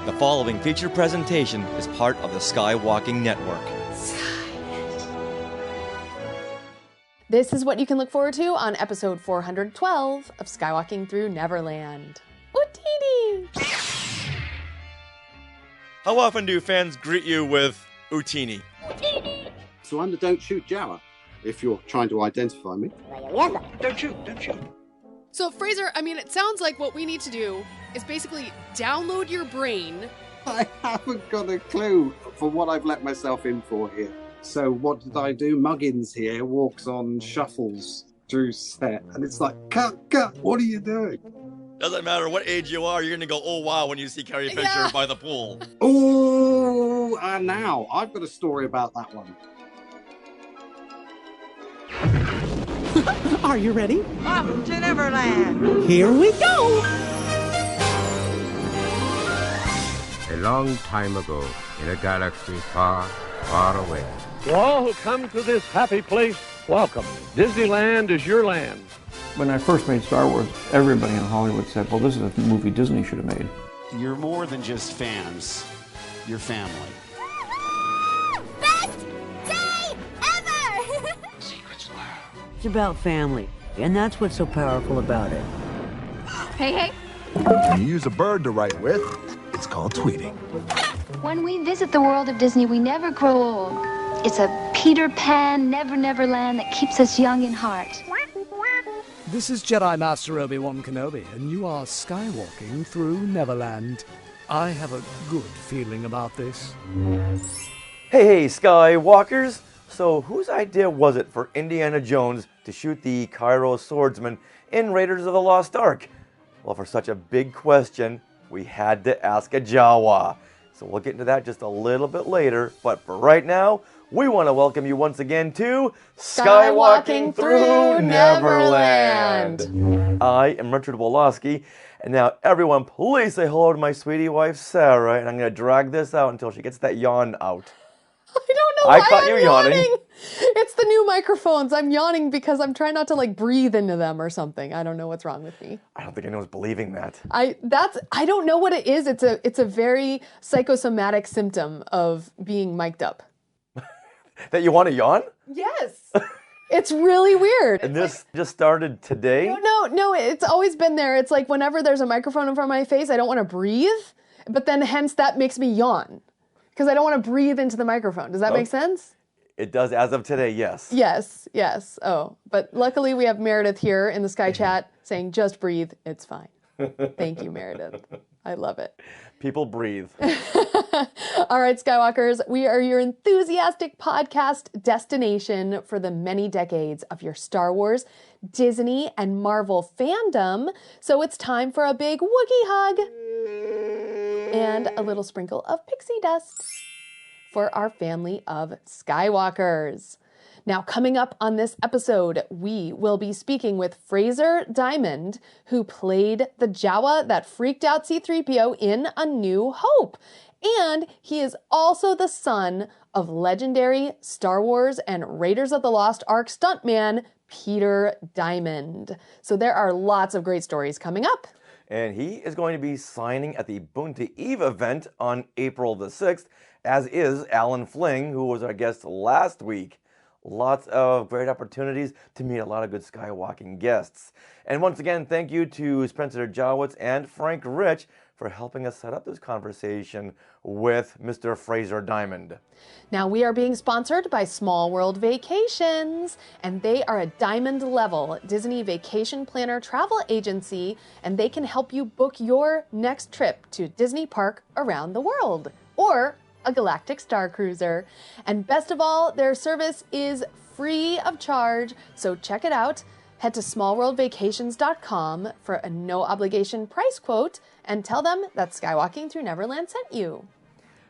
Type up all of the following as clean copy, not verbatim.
The following feature presentation is part of the Skywalking Network. This is what you can look forward to on episode 412 of Skywalking Through Neverland. Utini! How often do fans greet you with Utini? So I'm the Don't Shoot Jawa, if you're trying to identify me. Don't shoot. So, Frazer, it sounds like what we need to do is basically download your brain. I haven't got a clue for what I've let myself in for here. So what did I do? Muggins here walks on, shuffles through set, and it's like, cut, what are you doing? Doesn't matter what age you are, you're gonna go, oh wow, when you see Carrie Fisher by the pool. Oh, and now I've got a story about that one. Are you ready? Off to Neverland. Here we go! A long time ago, in a galaxy far, far away. To all who come to this happy place, welcome. Disneyland is your land. When I first made Star Wars, everybody in Hollywood said, well, this is a movie Disney should have made. You're more than just fans. You're family. Best day ever! Secrets love. It's about family, and that's what's so powerful about it. Hey. When you use a bird to write with, it's called tweeting. When we visit the world of Disney, we never grow old. It's a Peter Pan, Never land that keeps us young in heart. This is Jedi Master Obi-Wan Kenobi, and you are skywalking through Neverland. I have a good feeling about this. Hey, Skywalkers! So whose idea was it for Indiana Jones to shoot the Cairo swordsman in Raiders of the Lost Ark? Well, for such a big question, we had to ask a Jawa. So we'll get into that just a little bit later, but for right now, we want to welcome you once again to Skywalking Through Neverland. I am Richard Woloski, and now everyone please say hello to my sweetie wife Sarah, and I'm going to drag this out until she gets that yawn out. I don't know why caught I'm you yawning. It's the new microphones. I'm yawning because I'm trying not to breathe into them or something. I don't know what's wrong with me. I don't think anyone's believing that. I don't know what it is. It's a very psychosomatic symptom of being mic'd up. That you want to yawn? Yes. It's really weird. And this just started today? No, it's always been there. It's like whenever there's a microphone in front of my face, I don't want to breathe, but then hence that makes me yawn because I don't want to breathe into the microphone. Does that make sense? It does as of today, yes. Yes. Oh, but luckily we have Meredith here in the Sky Chat saying, just breathe, it's fine. Thank you, Meredith. I love it. People breathe. All right, Skywalkers, we are your enthusiastic podcast destination for the many decades of your Star Wars, Disney, and Marvel fandom. So it's time for a big Wookiee hug and a little sprinkle of pixie dust for our family of Skywalkers. Now, coming up on this episode, we will be speaking with Frazer Diamond, who played the Jawa that freaked out C-3PO in A New Hope. And he is also the son of legendary Star Wars and Raiders of the Lost Ark stuntman, Peter Diamond. So there are lots of great stories coming up. And he is going to be signing at the Boonta Eve event on April the 6th, as is Alan Fling, who was our guest last week. Lots of great opportunities to meet a lot of good Skywalking guests. And once again, thank you to Spencer Jawitz and Frank Rich for helping us set up this conversation with Mr. Frazer Diamond. Now, we are being sponsored by Small World Vacations, and they are a diamond-level Disney vacation planner travel agency, and they can help you book your next trip to Disney Park around the world, or a galactic star cruiser. And best of all, their service is free of charge, so check it out. Head to smallworldvacations.com for a no-obligation price quote and tell them that Skywalking Through Neverland sent you.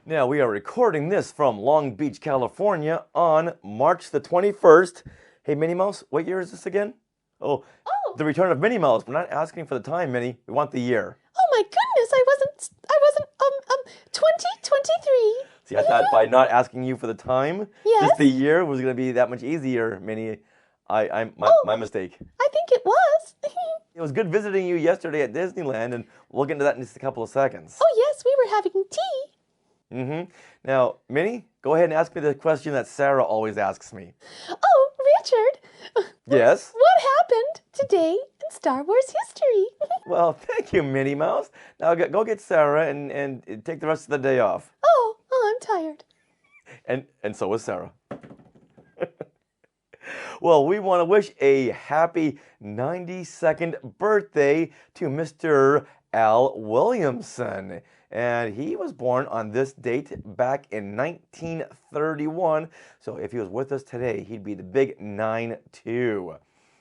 Now, we are recording this from Long Beach, California on March the 21st. Hey, Minnie Mouse, what year is this again? Oh, the return of Minnie Mouse. We're not asking for the time, Minnie. We want the year. Oh my goodness, I wasn't 2023. See, I thought by not asking you for the time, yes, just the year was going to be that much easier, Minnie. My mistake. I think it was. It was good visiting you yesterday at Disneyland, and we'll get into that in just a couple of seconds. Oh, yes, we were having tea. Mm-hmm. Now, Minnie, go ahead and ask me the question that Sarah always asks me. Oh, Richard. Yes? What happened today in Star Wars history? Well, thank you, Minnie Mouse. Now go get Sarah and take the rest of the day off. Oh, I'm tired. And so is Sarah. Well, we want to wish a happy 92nd birthday to Mr. Al Williamson. And he was born on this date back in 1931. So if he was with us today, he'd be the big 9-2.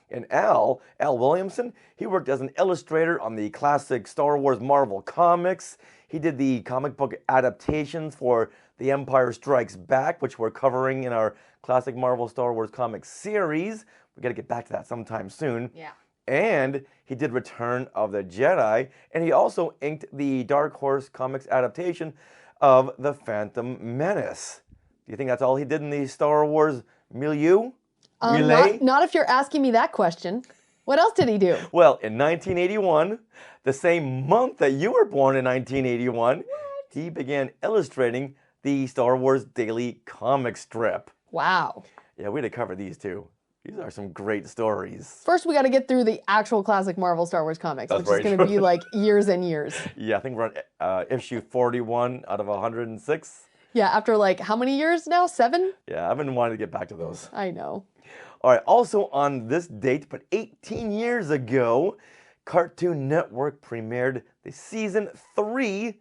And Al Williamson, he worked as an illustrator on the classic Star Wars Marvel comics. He did the comic book adaptations for The Empire Strikes Back, which we're covering in our classic Marvel Star Wars comics series. We got to get back to that sometime soon. Yeah. And he did Return of the Jedi, and he also inked the Dark Horse Comics adaptation of The Phantom Menace. Do you think that's all he did in the Star Wars milieu? Not if you're asking me that question. What else did he do? Well, in 1981, the same month that you were born in 1981, he began illustrating the Star Wars Daily comic strip. Wow. Yeah, we had to cover these too. These are some great stories. First, we got to get through the actual classic Marvel Star Wars comics, That's which is going to be like years and years. Yeah, I think we're on issue 41 out of 106. Yeah, after like how many years now? 7? Yeah, I've been wanting to get back to those. I know. All right, also on this date, but 18 years ago, Cartoon Network premiered the season 3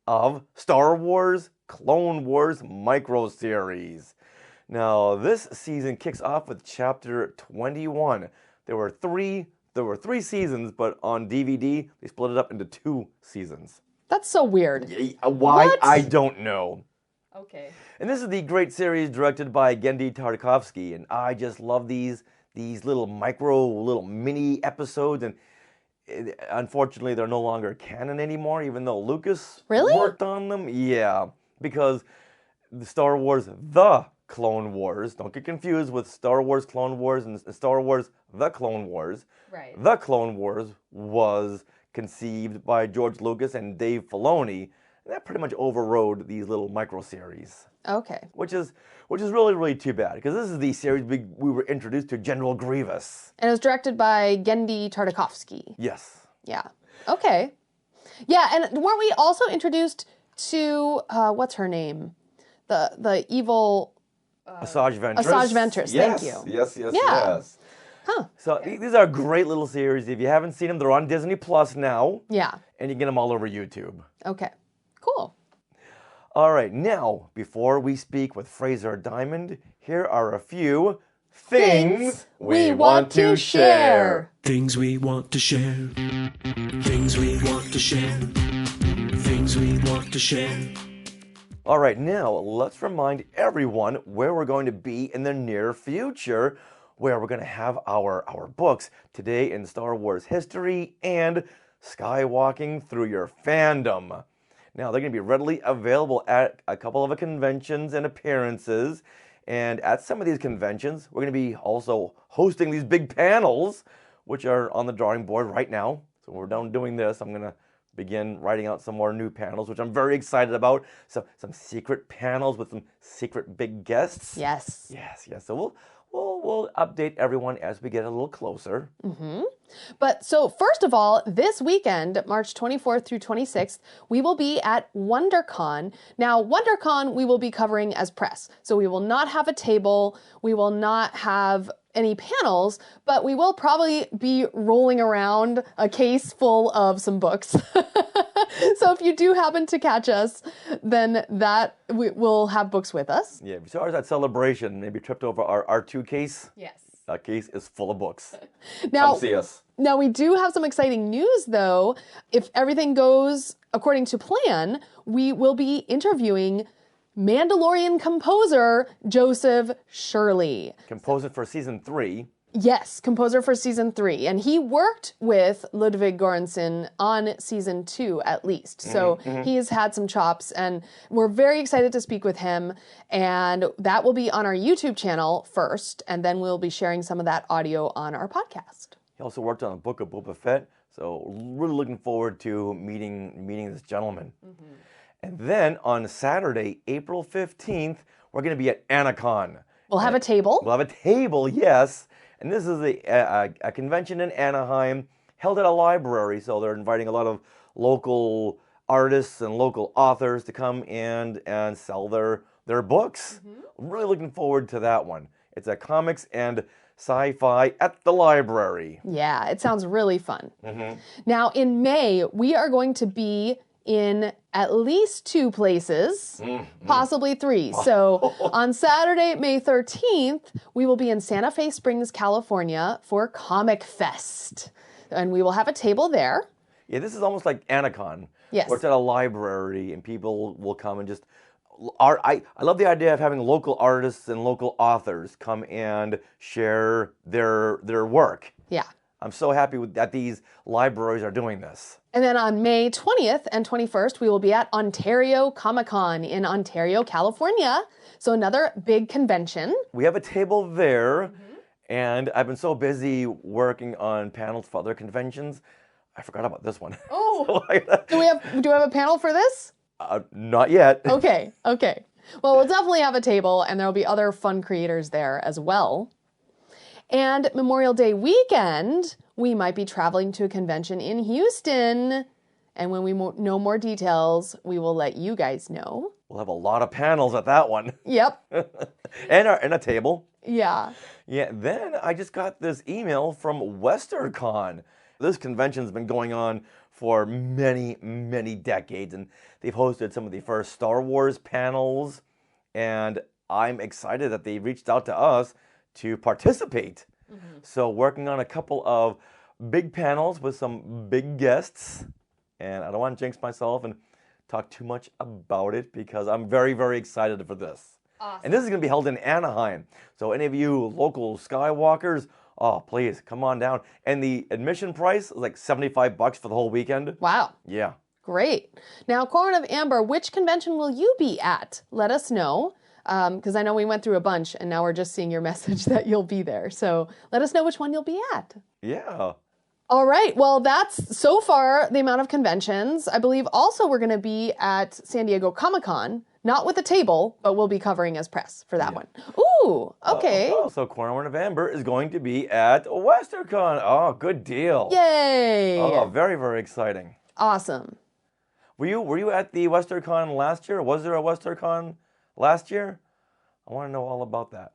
of Star Wars Clone Wars micro-series. Now, this season kicks off with chapter 21. There were three seasons, but on DVD, they split it up into 2 seasons. That's so weird. Why? What? I don't know. Okay. And this is the great series directed by Genndy Tartakovsky, and I just love these little mini episodes, and unfortunately they're no longer canon anymore, even though Lucas worked on them. Yeah, because the Star Wars The Clone Wars, don't get confused with Star Wars Clone Wars and Star Wars The Clone Wars. Right. The Clone Wars was conceived by George Lucas and Dave Filoni. That pretty much overrode these little micro-series. Okay. Which is really, really too bad, because this is the series we were introduced to General Grievous. And it was directed by Genndy Tartakovsky. Yes. Yeah. Okay. Yeah, and weren't we also introduced to, what's her name? The evil... Asajj Ventress. Asajj Ventress, yes, thank you. Yes. Huh. So these are great little series. If you haven't seen them, they're on Disney Plus now. Yeah. And you get them all over YouTube. Okay. Cool. All right, now, before we speak with Frazer Diamond, here are a few things we want to share. Things we want to share. Things we want to share. Things we want to share. All right, now let's remind everyone where we're going to be in the near future, where we're going to have our books today in Star Wars history and Skywalking Through Your Fandom. Now, they're going to be readily available at a couple of conventions and appearances. And at some of these conventions, we're going to be also hosting these big panels, which are on the drawing board right now. So when we're done doing this, I'm going to begin writing out some more new panels, which I'm very excited about. So some secret panels with some secret big guests. Yes. Yes. So we'll update everyone as we get a little closer. Mm-hmm. But so first of all, this weekend, March 24th through 26th, we will be at WonderCon. Now, WonderCon we will be covering as press. So we will not have a table. We will not have any panels, but we will probably be rolling around a case full of some books. So if you do happen to catch us, then we will have books with us. Yeah, if you saw us at Celebration, maybe tripped over our R2 case. Yes. That case is full of books. Now, come see us. Now, we do have some exciting news, though. If everything goes according to plan, we will be interviewing Mandalorian composer Joseph Shirley. Composer for season 3. Yes, composer for season 3. And he worked with Ludwig Göransson on season 2, at least. So he's had some chops, and we're very excited to speak with him. And that will be on our YouTube channel first, and then we'll be sharing some of that audio on our podcast. He also worked on a book of Boba Fett, so really looking forward to meeting this gentleman. And then on Saturday, April 15th, we're going to be at Anacon. We'll have a table. We'll have a table, yes. And this is a convention in Anaheim held at a library, so they're inviting a lot of local artists and local authors to come and sell their books. I'm really looking forward to that one. It's a comics and sci-fi at the library. Yeah, it sounds really fun. Now, in May, we are going to be in at least 2 places, possibly 3. So on Saturday, May 13th, we will be in Santa Fe Springs, California for Comic Fest. And we will have a table there. Yeah, this is almost like Anacon. Yes. Where it's at a library and people will come and just... I love the idea of having local artists and local authors come and share their work. Yeah. I'm so happy that these libraries are doing this. And then on May 20th and 21st, we will be at Ontario Comic-Con in Ontario, California. So another big convention. We have a table there, and I've been so busy working on panels for other conventions, I forgot about this one. Oh, do we have a panel for this? Not yet. Okay. Well, we'll definitely have a table, and there will be other fun creators there as well. And Memorial Day weekend, we might be traveling to a convention in Houston. And when we know more details, we will let you guys know. We'll have a lot of panels at that one. Yep. and a table. Yeah. Yeah, then I just got this email from WesternCon. This convention's been going on for many, many decades, and they've hosted some of the first Star Wars panels, and I'm excited that they reached out to us to participate. So working on a couple of big panels with some big guests, and I don't want to jinx myself and talk too much about it because I'm very, very excited for this. Awesome. And this is going to be held in Anaheim. So any of you local Skywalkers, oh, please, come on down. And the admission price is like $75 for the whole weekend. Wow. Yeah. Great. Now, Corn of Amber, which convention will you be at? Let us know. Because I know we went through a bunch, and now we're just seeing your message that you'll be there. So let us know which one you'll be at. Yeah. All right. Well, that's so far the amount of conventions. I believe also we're going to be at San Diego Comic-Con, not with a table, but we'll be covering as press for that one. Ooh, okay. So Corn of Amber is going to be at WesternCon. Oh, good deal. Yay. Oh, very, very exciting. Awesome. Were you at the WesternCon last year? Was there a WesternCon last year? I want to know all about that.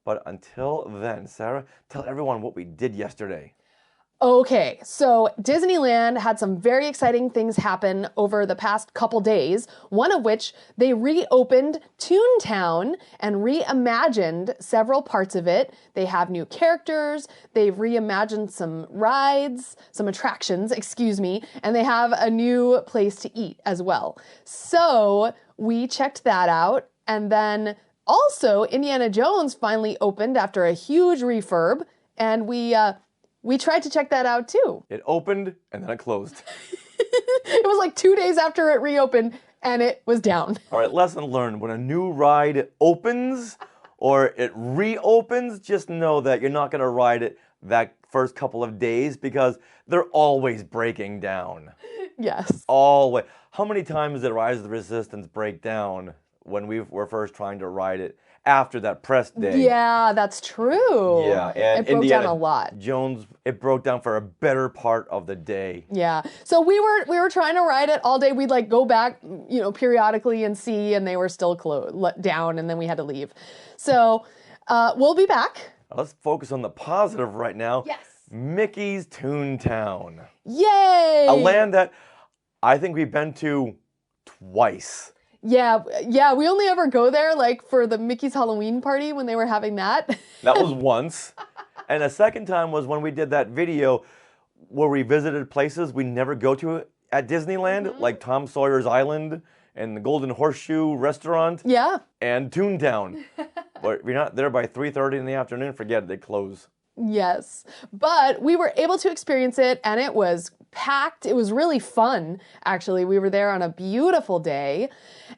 But until then, Sarah, tell everyone what we did yesterday. Okay, so Disneyland had some very exciting things happen over the past couple days, one of which they reopened Toontown and reimagined several parts of it. They have new characters, they've reimagined some rides, some attractions, and they have a new place to eat as well. So we checked that out, and then also Indiana Jones finally opened after a huge refurb, and we tried to check that out too. It opened and then it closed. It was like 2 days after it reopened and it was down. All right, lesson learned. When a new ride opens or it reopens, just know that you're not going to ride it that first couple of days because they're always breaking down. Yes. Always. How many times did Rise of the Resistance break down when we were first trying to ride it? After that press day. Yeah, that's true. Yeah, and it broke Indiana down a lot. Jones, it broke down for a better part of the day. Yeah, so we were trying to ride it all day. We'd like go back, periodically and see, and they were still down, and then we had to leave. So we'll be back. Let's focus on the positive right now. Yes. Mickey's Toontown. Yay! A land that I think we've been to twice. Yeah, we only ever go there like for the Mickey's Halloween party when they were having that. That was once. And a second time was when we did that video where we visited places we never go to at Disneyland, like Tom Sawyer's Island and the Golden Horseshoe Restaurant. Yeah. And Toontown. But if you're not there by 3:30 in the afternoon, forget it, they close. Yes, but we were able to experience it and it was packed. It was really fun, actually. We were there on a beautiful day.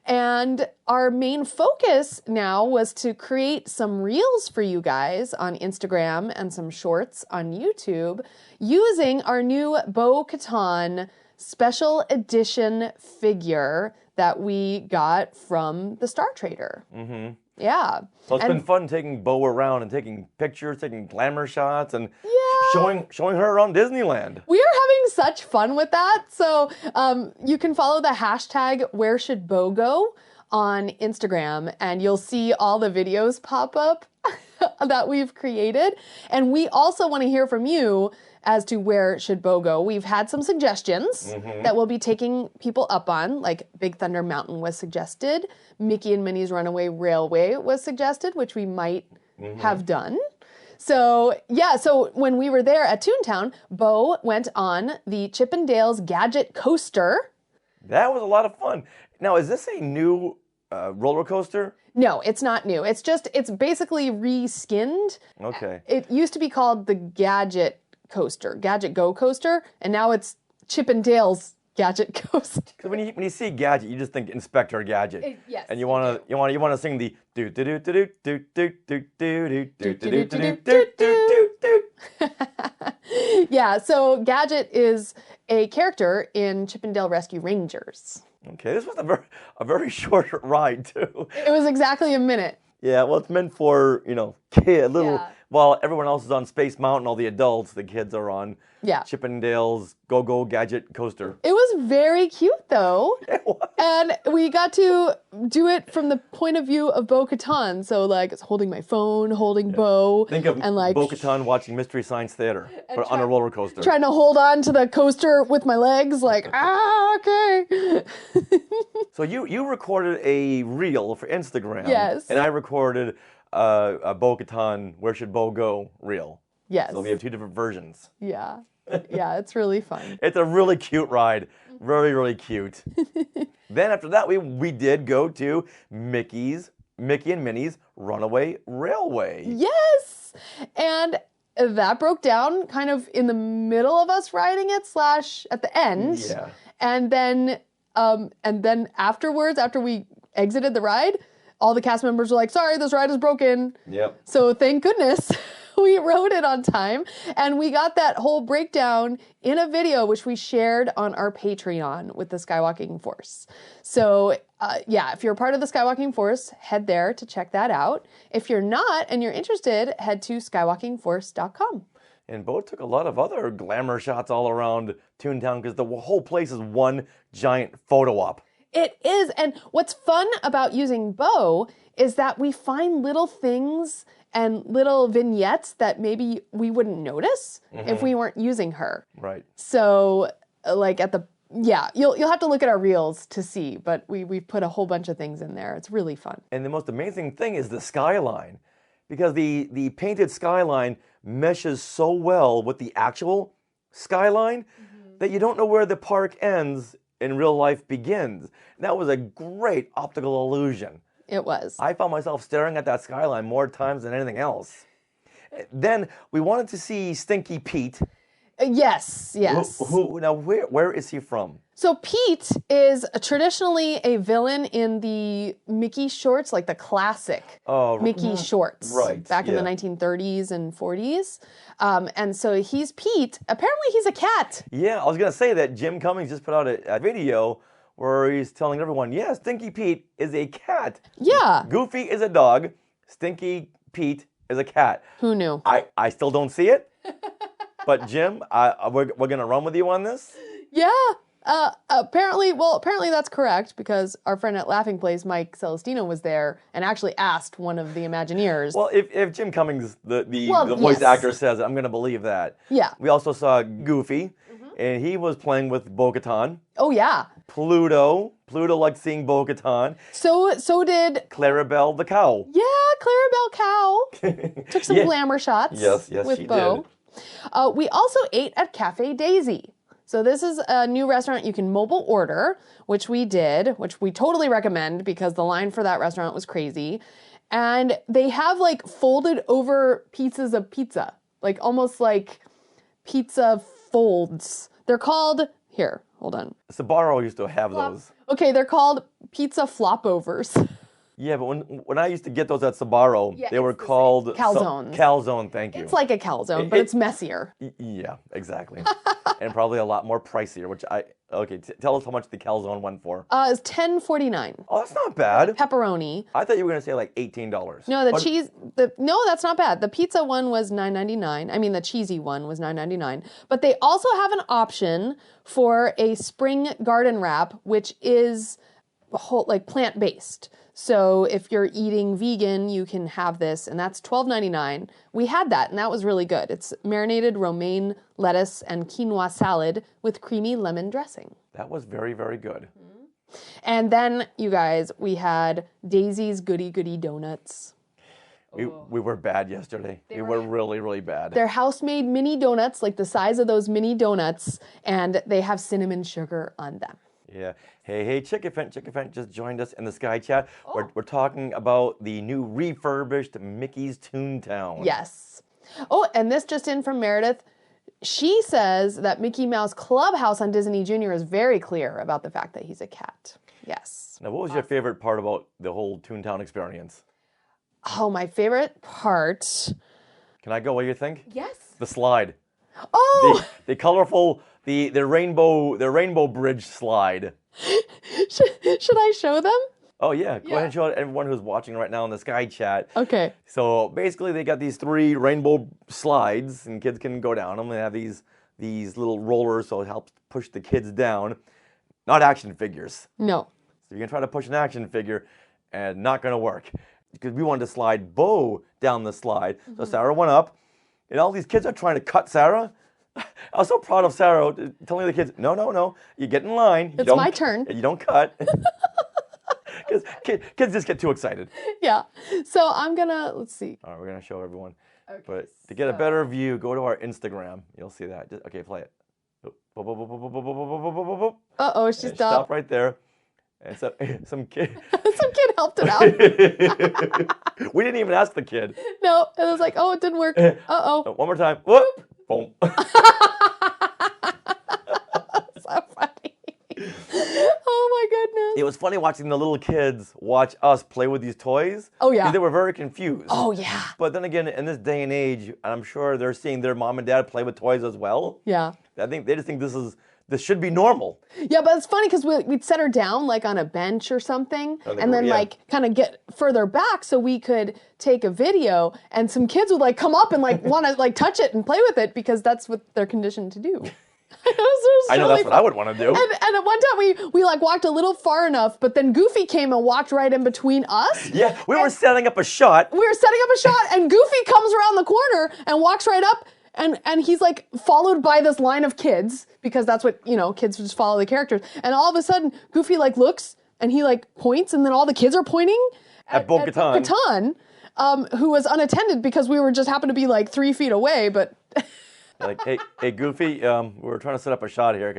And our main focus now was to create some reels for you guys on Instagram and some shorts on YouTube using our new Bo-Katan special edition figure that we got from the Star Trader. Mm-hmm. Yeah. So it's been fun taking Bo around and taking pictures, taking glamour shots, and showing her around Disneyland. We are having such fun with that. So you can follow the hashtag #WhereShouldBo on Instagram, and you'll see all the videos pop up that we've created. And we also want to hear from you as to where should Bo go. We've had some suggestions that we'll be taking people up on, like Big Thunder Mountain was suggested, Mickey and Minnie's Runaway Railway was suggested, which we might have done. So, yeah, so when we were there at Toontown, Bo went on the Chippendales Gadget Coaster. That was a lot of fun. Now, is this a new roller coaster? No, it's not new. It's basically reskinned. Okay. It used to be called the Gadget Go Coaster, and now it's Chippendales Gadget Coaster. Because when you see Gadget, you just think Inspector Gadget. Yes. And you want to sing the do do do do do do do do do do do do do do. Yeah, so Gadget is a character in Chippendale Rescue Rangers. Okay, this was a very short ride too. It was exactly a minute. Yeah, well, it's meant for, kids, while everyone else is on Space Mountain, all the adults, the kids are on Chippendale's Go Gadget Coaster. It was very cute, though. It was. And we got to do it from the point of view of Bo-Katan. So, it's holding my phone, holding Bo. Think of and Bo-Katan watching Mystery Science Theater, but on a roller coaster. Trying to hold on to the coaster with my legs, okay. So you recorded a reel for Instagram. Yes. And I recorded a Bo-Katan Where Should Bo Go reel. Yes. So we have two different versions. Yeah. Yeah, it's really fun. It's a really cute ride. Very, really cute. Then after that, we did go to Mickey and Minnie's Runaway Railway. Yes! And that broke down kind of in the middle of us riding it / at the end. Yeah. And then afterwards, after we exited the ride, all the cast members were like, sorry, this ride is broken. Yep. So thank goodness we rode it on time. And we got that whole breakdown in a video, which we shared on our Patreon with the Skywalking Force. So if you're part of the Skywalking Force, head there to check that out. If you're not and you're interested, head to skywalkingforce.com. And Bo took a lot of other glamour shots all around Toontown because the whole place is one giant photo op. It is. And what's fun about using Bo is that we find little things and little vignettes that maybe we wouldn't notice if we weren't using her. Right. So you'll have to look at our reels to see, but we've put a whole bunch of things in there. It's really fun. And the most amazing thing is the skyline, because the painted skyline meshes so well with the actual skyline that you don't know where the park ends and real life begins. That was a great optical illusion. It was. I found myself staring at that skyline more times than anything else. Then we wanted to see Stinky Pete. Yes. Now, where is he from? So Pete is traditionally a villain in the Mickey shorts, like the classic Mickey shorts, back in the 1930s and 40s. And so he's Pete. Apparently he's a cat. Yeah, I was going to say that Jim Cummings just put out a video where he's telling everyone, yeah, Stinky Pete is a cat. Yeah. Goofy is a dog. Stinky Pete is a cat. Who knew? I still don't see it. But Jim, we're going to run with you on this? Yeah. Apparently that's correct, because our friend at Laughing Place, Mike Celestino, was there and actually asked one of the Imagineers. Well, if Jim Cummings, the voice actor, says it, I'm going to believe that. Yeah. We also saw Goofy, and he was playing with Bo-Katan. Oh, yeah. Pluto liked seeing Bo-Katan. So did Clarabelle the cow. Yeah, Clarabelle Cow. Took some glamour shots. Yes, with she Bo. did. We also ate at Cafe Daisy. So this is a new restaurant you can mobile order, which we did, which we totally recommend because the line for that restaurant was crazy. And they have folded over pieces of pizza. like almost like pizza folds. They're called, here, hold on. Sbarro used to have those. Okay, they're called pizza flopovers. Yeah, but when I used to get those at Sbarro, they were called calzones. Calzone, thank you. It's like a calzone, but it's messier. Yeah, exactly. And probably a lot more pricier, which tell us how much the calzone went for. It's $10.49. Oh, that's not bad. Pepperoni. I thought you were going to say like $18. No, no, that's not bad. The pizza one was $9.99. I mean, the cheesy one was $9.99. But they also have an option for a spring garden wrap, which is like plant-based. So if you're eating vegan, you can have this, and that's $12.99. We had that, and that was really good. It's marinated romaine lettuce and quinoa salad with creamy lemon dressing. That was very, very good. And then, you guys, we had Daisy's Goody Goody Donuts. We were bad yesterday. We were really, really bad. They're house-made mini donuts, like the size of those mini donuts, and they have cinnamon sugar on them. Yeah. Hey, Chickafant just joined us in the Sky Chat. Oh. We're talking about the new refurbished Mickey's Toontown. Yes. Oh, and this just in from Meredith. She says that Mickey Mouse Clubhouse on Disney Junior is very clear about the fact that he's a cat. Yes. Now, what was your favorite part about the whole Toontown experience? Oh, my favorite part. Can I go? What do you think? Yes. The slide. Oh! The colorful, the rainbow bridge slide. Should I show them? Oh yeah, go ahead and show everyone who's watching right now in the Sky Chat. Okay. So basically, they got these 3 rainbow slides, and kids can go down them. They have these little rollers, so it helps push the kids down. Not action figures. No. So you're gonna try to push an action figure, and not gonna work because we wanted to slide Bo down the slide. Mm-hmm. So Sarah went up, and all these kids are trying to cut Sarah. I was so proud of Sarah telling the kids, no, you get in line. It's my turn. You don't cut. Because kids just get too excited. Yeah. So I'm going to, let's see. All right, we're going to show everyone. Okay, but to get a better view, go to our Instagram. You'll see that. Okay, play it. Uh-oh, she stopped. Stop right there. And so, some kid. Some kid helped it out. We didn't even ask the kid. No, it was like, oh, it didn't work. Uh-oh. One more time. Whoop. Boom. So funny. Oh my goodness. It was funny watching the little kids watch us play with these toys. Oh yeah. They were very confused. Oh yeah. But then again, in this day and age, I'm sure they're seeing their mom and dad play with toys as well. Yeah. I think they just think this should be normal. Yeah, but it's funny because we'd set her down like on a bench or something, and then like kind of get further back so we could take a video, and some kids would like come up and like want to like touch it and play with it because that's what they're conditioned to do. I know that's what I would want to do. And at one time we like walked a little far enough, but then Goofy came and walked right in between us. Yeah, we were setting up a shot. And Goofy comes around the corner and walks right up. And he's like followed by this line of kids because that's what, kids just follow the characters. And all of a sudden, Goofy like looks and he like points and then all the kids are pointing at Bo-Katan, who was unattended because we were just happened to be like 3 feet away. But like, hey, Goofy, we're trying to set up a shot here.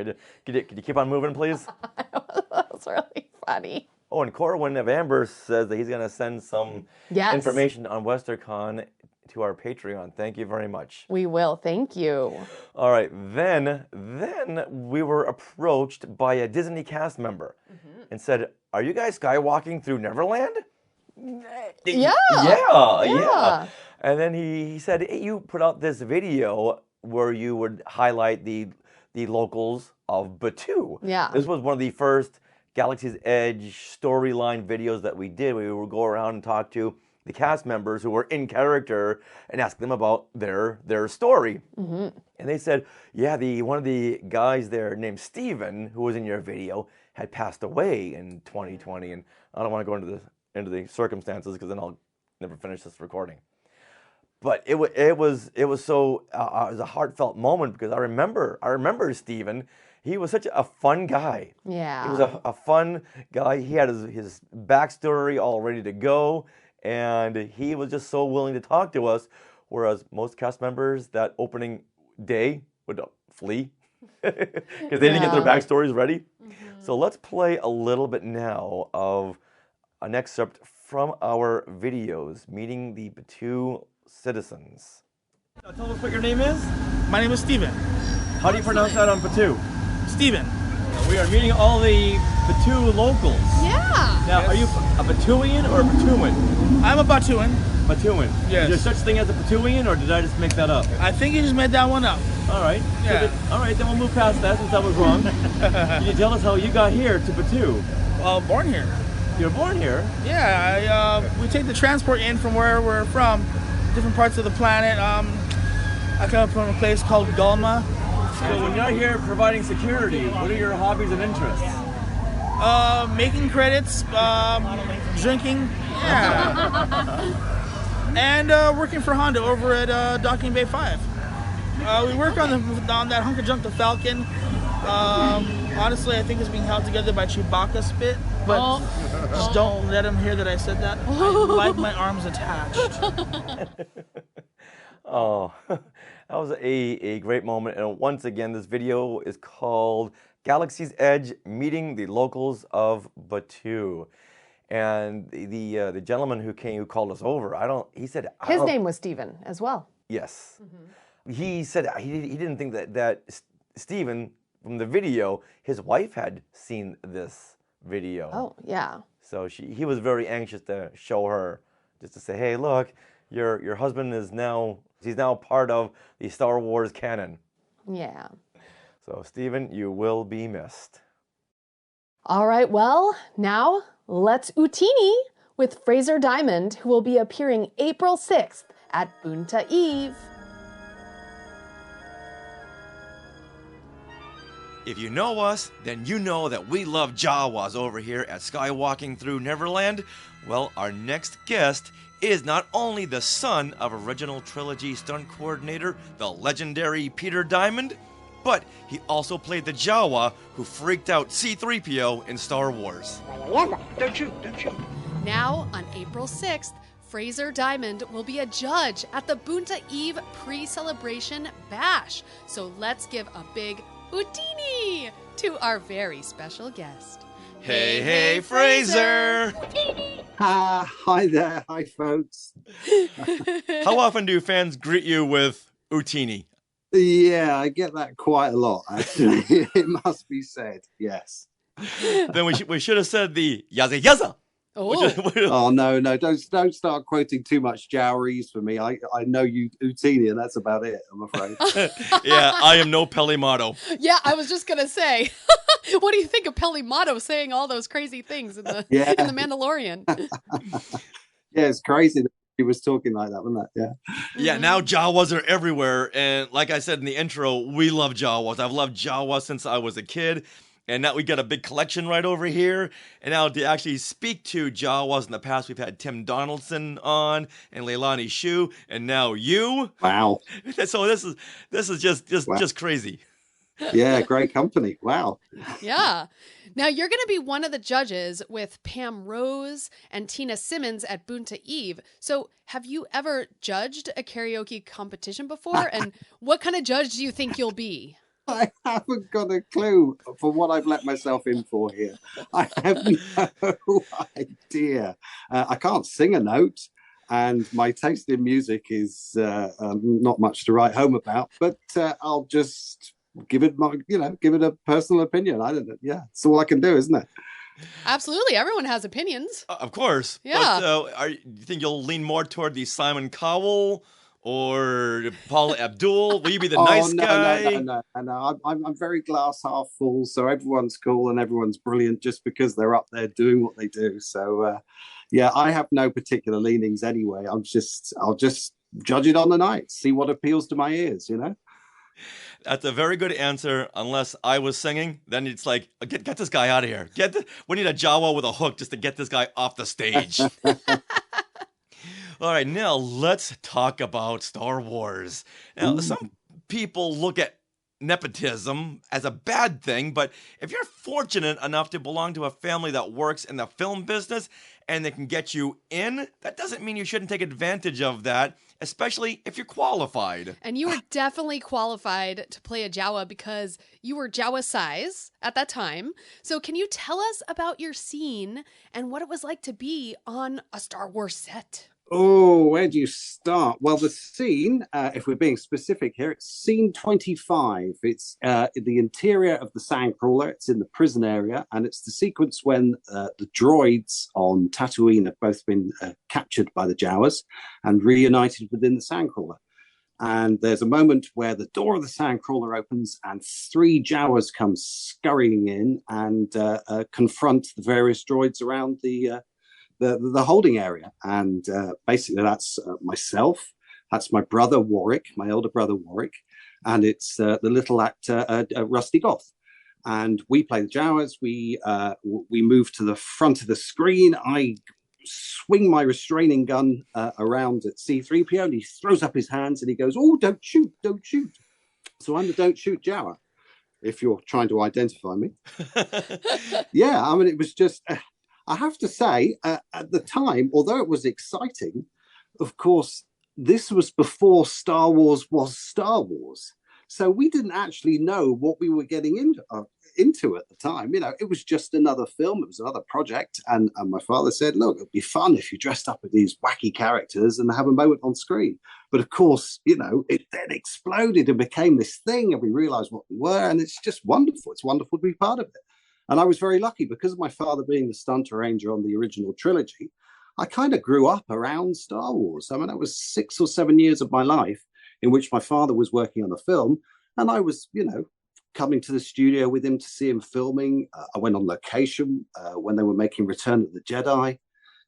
Could you keep on moving, please? That was really funny. Oh, and Corwin of Amber says that he's going to send some information on WesternCon to our Patreon. Thank you very much. We will. Thank you. All right. Then we were approached by a Disney cast member and said, "Are you guys skywalking through Neverland?" Yeah. Yeah. And then he said, hey, you put out this video where you would highlight the locals of Batuu. Yeah. This was one of the first Galaxy's Edge storyline videos that we did. We would go around and talk to the cast members who were in character and ask them about their story. Mm-hmm. And they said, yeah, one of the guys there named Steven, who was in your video, had passed away in 2020. And I don't want to go into the circumstances because then I'll never finish this recording. But it was so it was a heartfelt moment because I remember Steven. He was such a fun guy. Yeah. He was a fun guy. He had his backstory all ready to go. And he was just so willing to talk to us, whereas most cast members that opening day would flee because they didn't get their backstories ready. Mm-hmm. So let's play a little bit now of an excerpt from our videos meeting the Batuu citizens. Tell us what your name is. My name is Steven. How do you pronounce that on Batu? Steven. We are meeting all the Batu locals. Yeah. Now, are you a Batuian or a Batuan? I'm a Batuan. Batuan. Yes. Is there such thing as a Batuian, or did I just make that up? I think you just made that one up. All right. Yeah. All right, then we'll move past that since I was wrong. Can you tell us how you got here to Batu? Born here. You were born here? Yeah. We take the transport in from where we're from, different parts of the planet. I come from a place called Gulma. So when you're here providing security, what are your hobbies and interests? Making credits, drinking, and working for Honda over at Docking Bay 5. We work on that hunk of junk, the Falcon. Honestly, I think it's being held together by Chewbacca spit, but just don't let him hear that I said that. I like my arms attached. Oh, that was a great moment. And once again, this video is called Galaxy's Edge, Meeting the Locals of Batu. And the gentleman who called us over, he said... His name was Steven as well. Yes. He said he didn't think that Steven, from the video, his wife had seen this video. Oh, yeah. So he was very anxious to show her, just to say, hey, look, your husband is now... He's now part of the Star Wars canon. Yeah. So, Steven, you will be missed. All right, well, now let's Utini with Frazer Diamond, who will be appearing April 6th at Boonta Eve. If you know us, then you know that we love Jawas over here at Skywalking Through Neverland. Well, our next guest is not only the son of original Trilogy stunt coordinator, the legendary Peter Diamond, but he also played the Jawa who freaked out C-3PO in Star Wars. Don't shoot. Now, on April 6th, Frazer Diamond will be a judge at the Boonta Eve pre-celebration bash. So let's give a big Utini to our very special guest. Hey, Frazer! Hi there. Hi, folks. How often do fans greet you with Utini? Yeah, I get that quite a lot, actually. It must be said, yes. Then we should have said the Yaza Yaza. Oh, no, don't start quoting too much Jawitz for me. I know you Utini, and that's about it, I'm afraid. Yeah, I am no Pelimato. Yeah, I was just going to say, what do you think of Pelimato saying all those crazy things in the Mandalorian? Yeah, it's crazy that he was talking like that, wasn't it? Yeah. Yeah, now Jawas are everywhere, and like I said in the intro, we love Jawas. I've loved Jawas since I was a kid. And now we got a big collection right over here. And now to actually speak to Jawas in the past, we've had Tim Donaldson on and Leilani Shu, and now you. Wow. So this is just crazy. Yeah, great company. Wow. Yeah. Now you're going to be one of the judges with Pam Rose and Tina Simmons at Boonta Eve. So have you ever judged a karaoke competition before? And what kind of judge do you think you'll be? I haven't got a clue for what I've let myself in for here. I have no idea. I can't sing a note, and my taste in music is not much to write home about. But I'll just give it a personal opinion. I don't know. Yeah, it's all I can do, isn't it? Absolutely, everyone has opinions. Of course. Yeah. But, do you think you'll lean more toward the Simon Cowell? Or Paula Abdul? Will you be the nice guy? No. I'm very glass half full, so everyone's cool and everyone's brilliant just because they're up there doing what they do. So, yeah, I have no particular leanings anyway. I'll just judge it on the night, see what appeals to my ears, you know? That's a very good answer. Unless I was singing, then it's like, get this guy out of here. We need a Jawa with a hook just to get this guy off the stage. All right, now let's talk about Star Wars. Now, some people look at nepotism as a bad thing, but if you're fortunate enough to belong to a family that works in the film business and they can get you in, that doesn't mean you shouldn't take advantage of that, especially if you're qualified. And you were definitely qualified to play a Jawa because you were Jawa size at that time. So can you tell us about your scene and what it was like to be on a Star Wars set? Oh, where do you start? Well, the scene, if we're being specific here, it's scene 25. It's in the interior of the Sandcrawler. It's in the prison area, and it's the sequence when the droids on Tatooine have both been captured by the Jawas and reunited within the Sandcrawler. And there's a moment where the door of the Sandcrawler opens and 3 Jawas come scurrying in and confront the various droids around the holding area. And basically that's myself, that's my brother Warwick, my older brother Warwick, and it's the little actor Rusty Goth. And we play the Jawas. We move to the front of the screen. I swing my restraining gun around at C-3PO, and he throws up his hands and he goes, "Oh, don't shoot, don't shoot." So I'm the don't shoot Jawa, if you're trying to identify me. Yeah, I mean, it was just, I have to say, at the time, although it was exciting, of course, this was before Star Wars was Star Wars. So we didn't actually know what we were getting into at the time. You know, it was just another film. It was another project. And my father said, look, it'd be fun if you dressed up with these wacky characters and have a moment on screen. But of course, you know, it then exploded and became this thing, and we realized what we were. And it's just wonderful. It's wonderful to be part of it. And I was very lucky because of my father being the stunt arranger on the original trilogy. I kind of grew up around Star Wars. I mean, that was 6 or 7 years of my life in which my father was working on the film. And I was, you know, coming to the studio with him to see him filming. I went on location when they were making Return of the Jedi.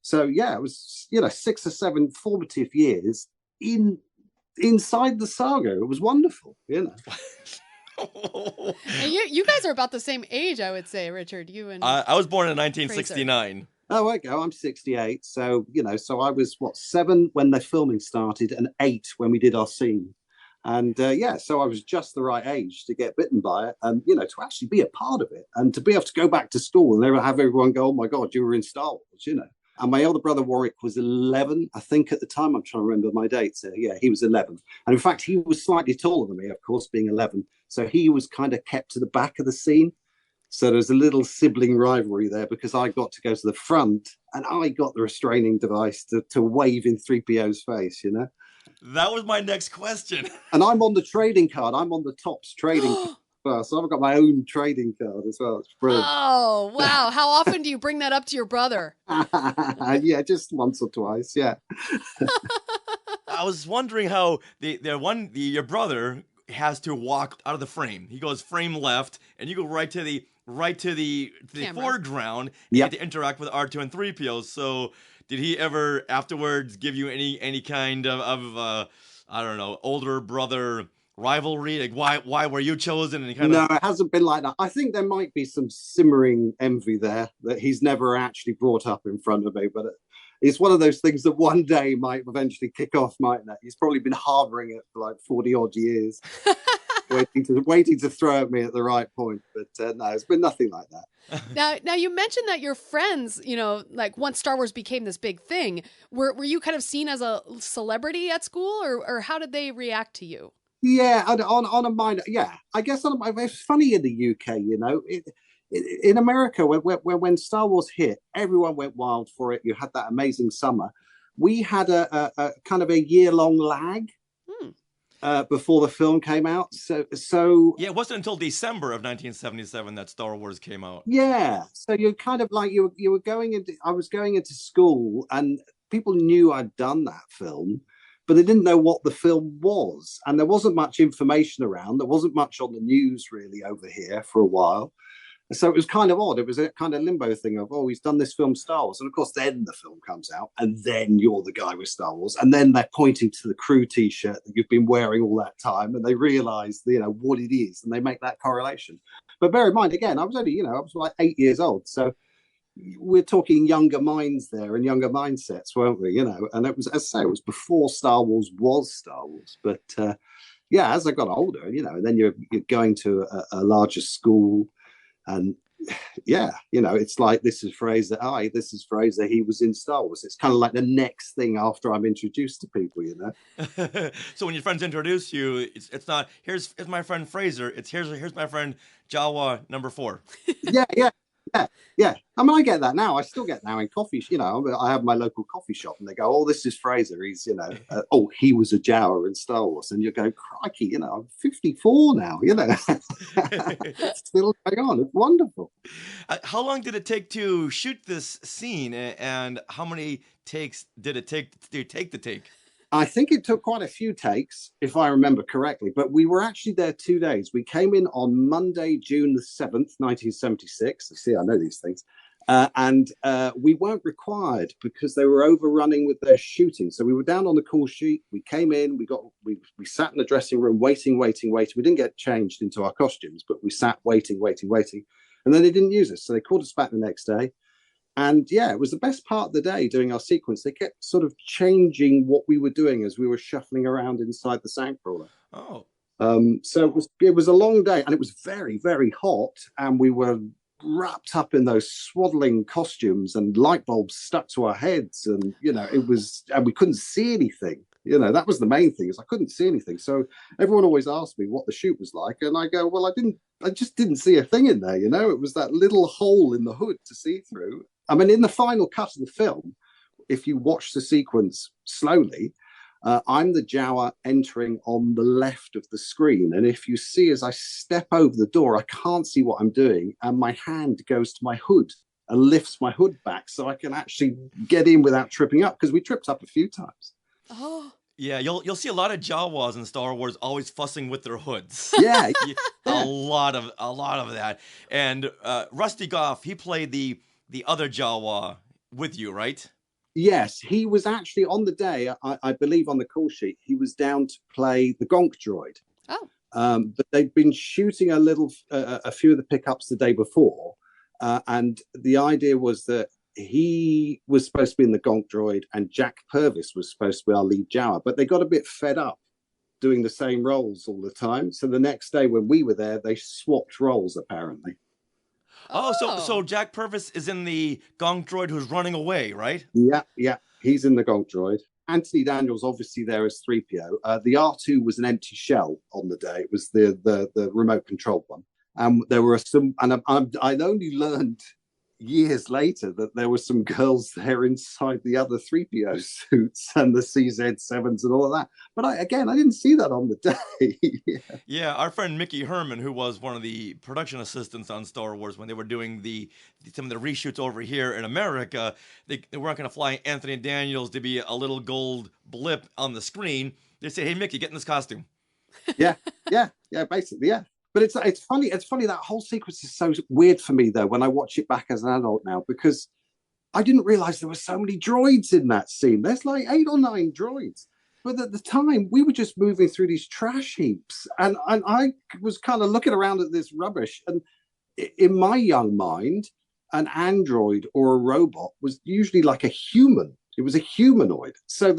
So, yeah, it was, you know, 6 or 7 formative years inside the saga. It was wonderful, you know. And you guys are about the same age, I would say, Richard. You and I was born in 1969. Frazer. Oh, I go. I'm 68. So, you know, so I was, 7 when the filming started and 8 when we did our scene. And yeah, so I was just the right age to get bitten by it and, you know, to actually be a part of it and to be able to go back to school and have everyone go, oh, my God, you were in Star Wars, you know. And my older brother Warwick was 11, I think, at the time. I'm trying to remember my dates. Yeah, he was 11. And in fact, he was slightly taller than me, of course, being 11. So he was kind of kept to the back of the scene. So there's a little sibling rivalry there because I got to go to the front and I got the restraining device to wave in 3PO's face, you know? That was my next question. And I'm on the trading card. I'm on the Topps trading card. So I've got my own trading card as well. It's brilliant. Oh, wow. How often do you bring that up to your brother? Yeah, just once or twice, yeah. I was wondering how your brother has to walk out of the frame. He goes frame left, and you go right to the foreground and get to interact with R2 and 3PO. So did he ever afterwards give you any kind of I don't know, older brother rivalry? Like why were you chosen? And No, it hasn't been like that. I think there might be some simmering envy there that he's never actually brought up in front of me, but it's one of those things that one day might eventually kick off, mightn't it? He's probably been harboring it for like 40 odd years. waiting to throw at me at the right point, but no, it's been nothing like that. Now you mentioned that your friends, you know, like once Star Wars became this big thing, were you kind of seen as a celebrity at school, or how did they react to you? Yeah, on a minor, yeah, I guess it's funny in the UK, you know, in America when Star Wars hit, everyone went wild for it. You had that amazing summer. We had a kind of a year-long lag. Before the film came out, so yeah, it wasn't until December of 1977 that Star Wars came out. Yeah, so you're kind of like you were going into. I was going into school, and people knew I'd done that film, but they didn't know what the film was, and there wasn't much information around. There wasn't much on the news really over here for a while. So it was kind of odd. It was a kind of limbo thing of, oh, he's done this film Star Wars. And of course, then the film comes out and then you're the guy with Star Wars. And then they're pointing to the crew T-shirt that you've been wearing all that time. And they realize, you know, what it is. And they make that correlation. But bear in mind, again, I was only, you know, I was like 8 years old. So we're talking younger minds there and younger mindsets, weren't we? You know, and it was, as I say, it was before Star Wars was Star Wars. But yeah, as I got older, you know, and then you're going to a larger school. And yeah, you know, it's like, this is Frazer, this is Frazer, he was in Star Wars. It's kind of like the next thing after I'm introduced to people, you know. So when your friends introduce you, it's not, here's my friend Frazer, it's here's my friend Jawa number 4. Yeah. Yeah, yeah. I mean, I get that now. I still get now in coffee. I have my local coffee shop, and they go, "Oh, this is Frazer. He's, oh, he was a Jawa in Star Wars." And you go, "Crikey, I'm 54 now. It's still going on. It's wonderful." How long did it take to shoot this scene, and how many takes did it take to take the take? I think it took quite a few takes, if I remember correctly, but we were actually there 2 days. We came in on Monday, June the 7th, 1976. See, I know these things. And we weren't required because they were overrunning with their shooting. So we were down on the call sheet. We came in, we sat in the dressing room, waiting. We didn't get changed into our costumes, but we sat waiting. And then they didn't use us. So they called us back the next day. And yeah, it was the best part of the day doing our sequence. They kept sort of changing what we were doing as we were shuffling around inside the Sandcrawler. Oh. So it was a long day, and it was very, very hot. And we were wrapped up in those swaddling costumes and light bulbs stuck to our heads. And, and we couldn't see anything. That was the main thing, is I couldn't see anything. So everyone always asked me what the shoot was like. And I go, well, I just didn't see a thing in there. It was that little hole in the hood to see through. I mean, in the final cut of the film, if you watch the sequence slowly, I'm the Jawa entering on the left of the screen. And if you see, as I step over the door, I can't see what I'm doing. And my hand goes to my hood and lifts my hood back so I can actually get in without tripping up, because we tripped up a few times. Oh. Yeah, you'll see a lot of Jawas in Star Wars always fussing with their hoods. Yeah. a lot of that. And Rusty Goff, he played the other Jawa with you, right? Yes, he was actually on the day, I believe on the call sheet, he was down to play the Gonk droid. Oh. But they'd been shooting a few of the pickups the day before. And the idea was that he was supposed to be in the Gonk droid and Jack Purvis was supposed to be our lead Jawa. But they got a bit fed up doing the same roles all the time. So the next day when we were there, they swapped roles, apparently. Oh, so Jack Purvis is in the Gonk droid who's running away, right? Yeah. He's in the Gonk droid. Anthony Daniels obviously there as 3PO. The R2 was an empty shell on the day. It was the remote controlled one. There were some, and I'd only learned years later that there were some girls there inside the other 3PO suits and the CZ7s and all of that. But I didn't see that on the day. Yeah, our friend Mickey Herman, who was one of the production assistants on Star Wars when they were doing some of the reshoots over here in America, they weren't going to fly Anthony Daniels to be a little gold blip on the screen. They say, "Hey, Mickey, get in this costume." Yeah, basically, yeah. But it's funny. It's funny, that whole sequence is so weird for me, though, when I watch it back as an adult now, because I didn't realize there were so many droids in that scene. There's like 8 or 9 droids. But at the time, we were just moving through these trash heaps. And I was kind of looking around at this rubbish. And in my young mind, an android or a robot was usually like a human. It was a humanoid. So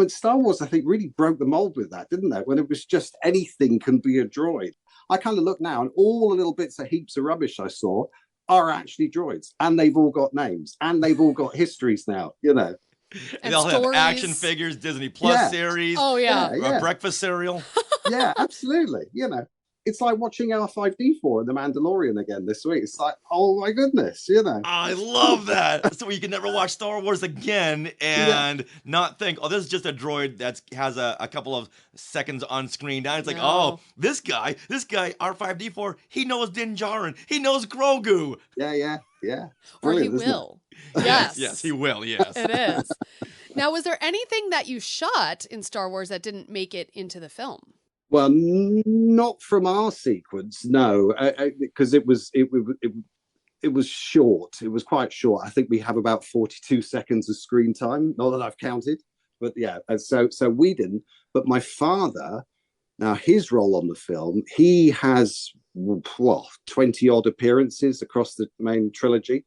Star Wars, I think, really broke the mold with that, didn't they? When it was just anything can be a droid. I kind of look now, and all the little bits of heaps of rubbish I saw are actually droids, and they've all got names, and they've all got histories now, And they'll have action figures, Disney Plus series. Oh, yeah. Breakfast cereal. Yeah, absolutely. It's like watching R5D4 and The Mandalorian again this week. It's like, oh my goodness, I love that. So you can never watch Star Wars again and not think, oh, this is just a droid that has a couple of seconds on screen. Now it's like, oh, this guy, R5D4, he knows Din Djarin. He knows Grogu. Yeah. Or he will. Yes. Yes, he will, yes. It is. Now, was there anything that you shot in Star Wars that didn't make it into the film? Well, not from our sequence, no, because it was short. It was quite short. I think we have about 42 seconds of screen time. Not that I've counted, but yeah. So we didn't. But my father, now his role on the film, he has 20 odd appearances across the main trilogy,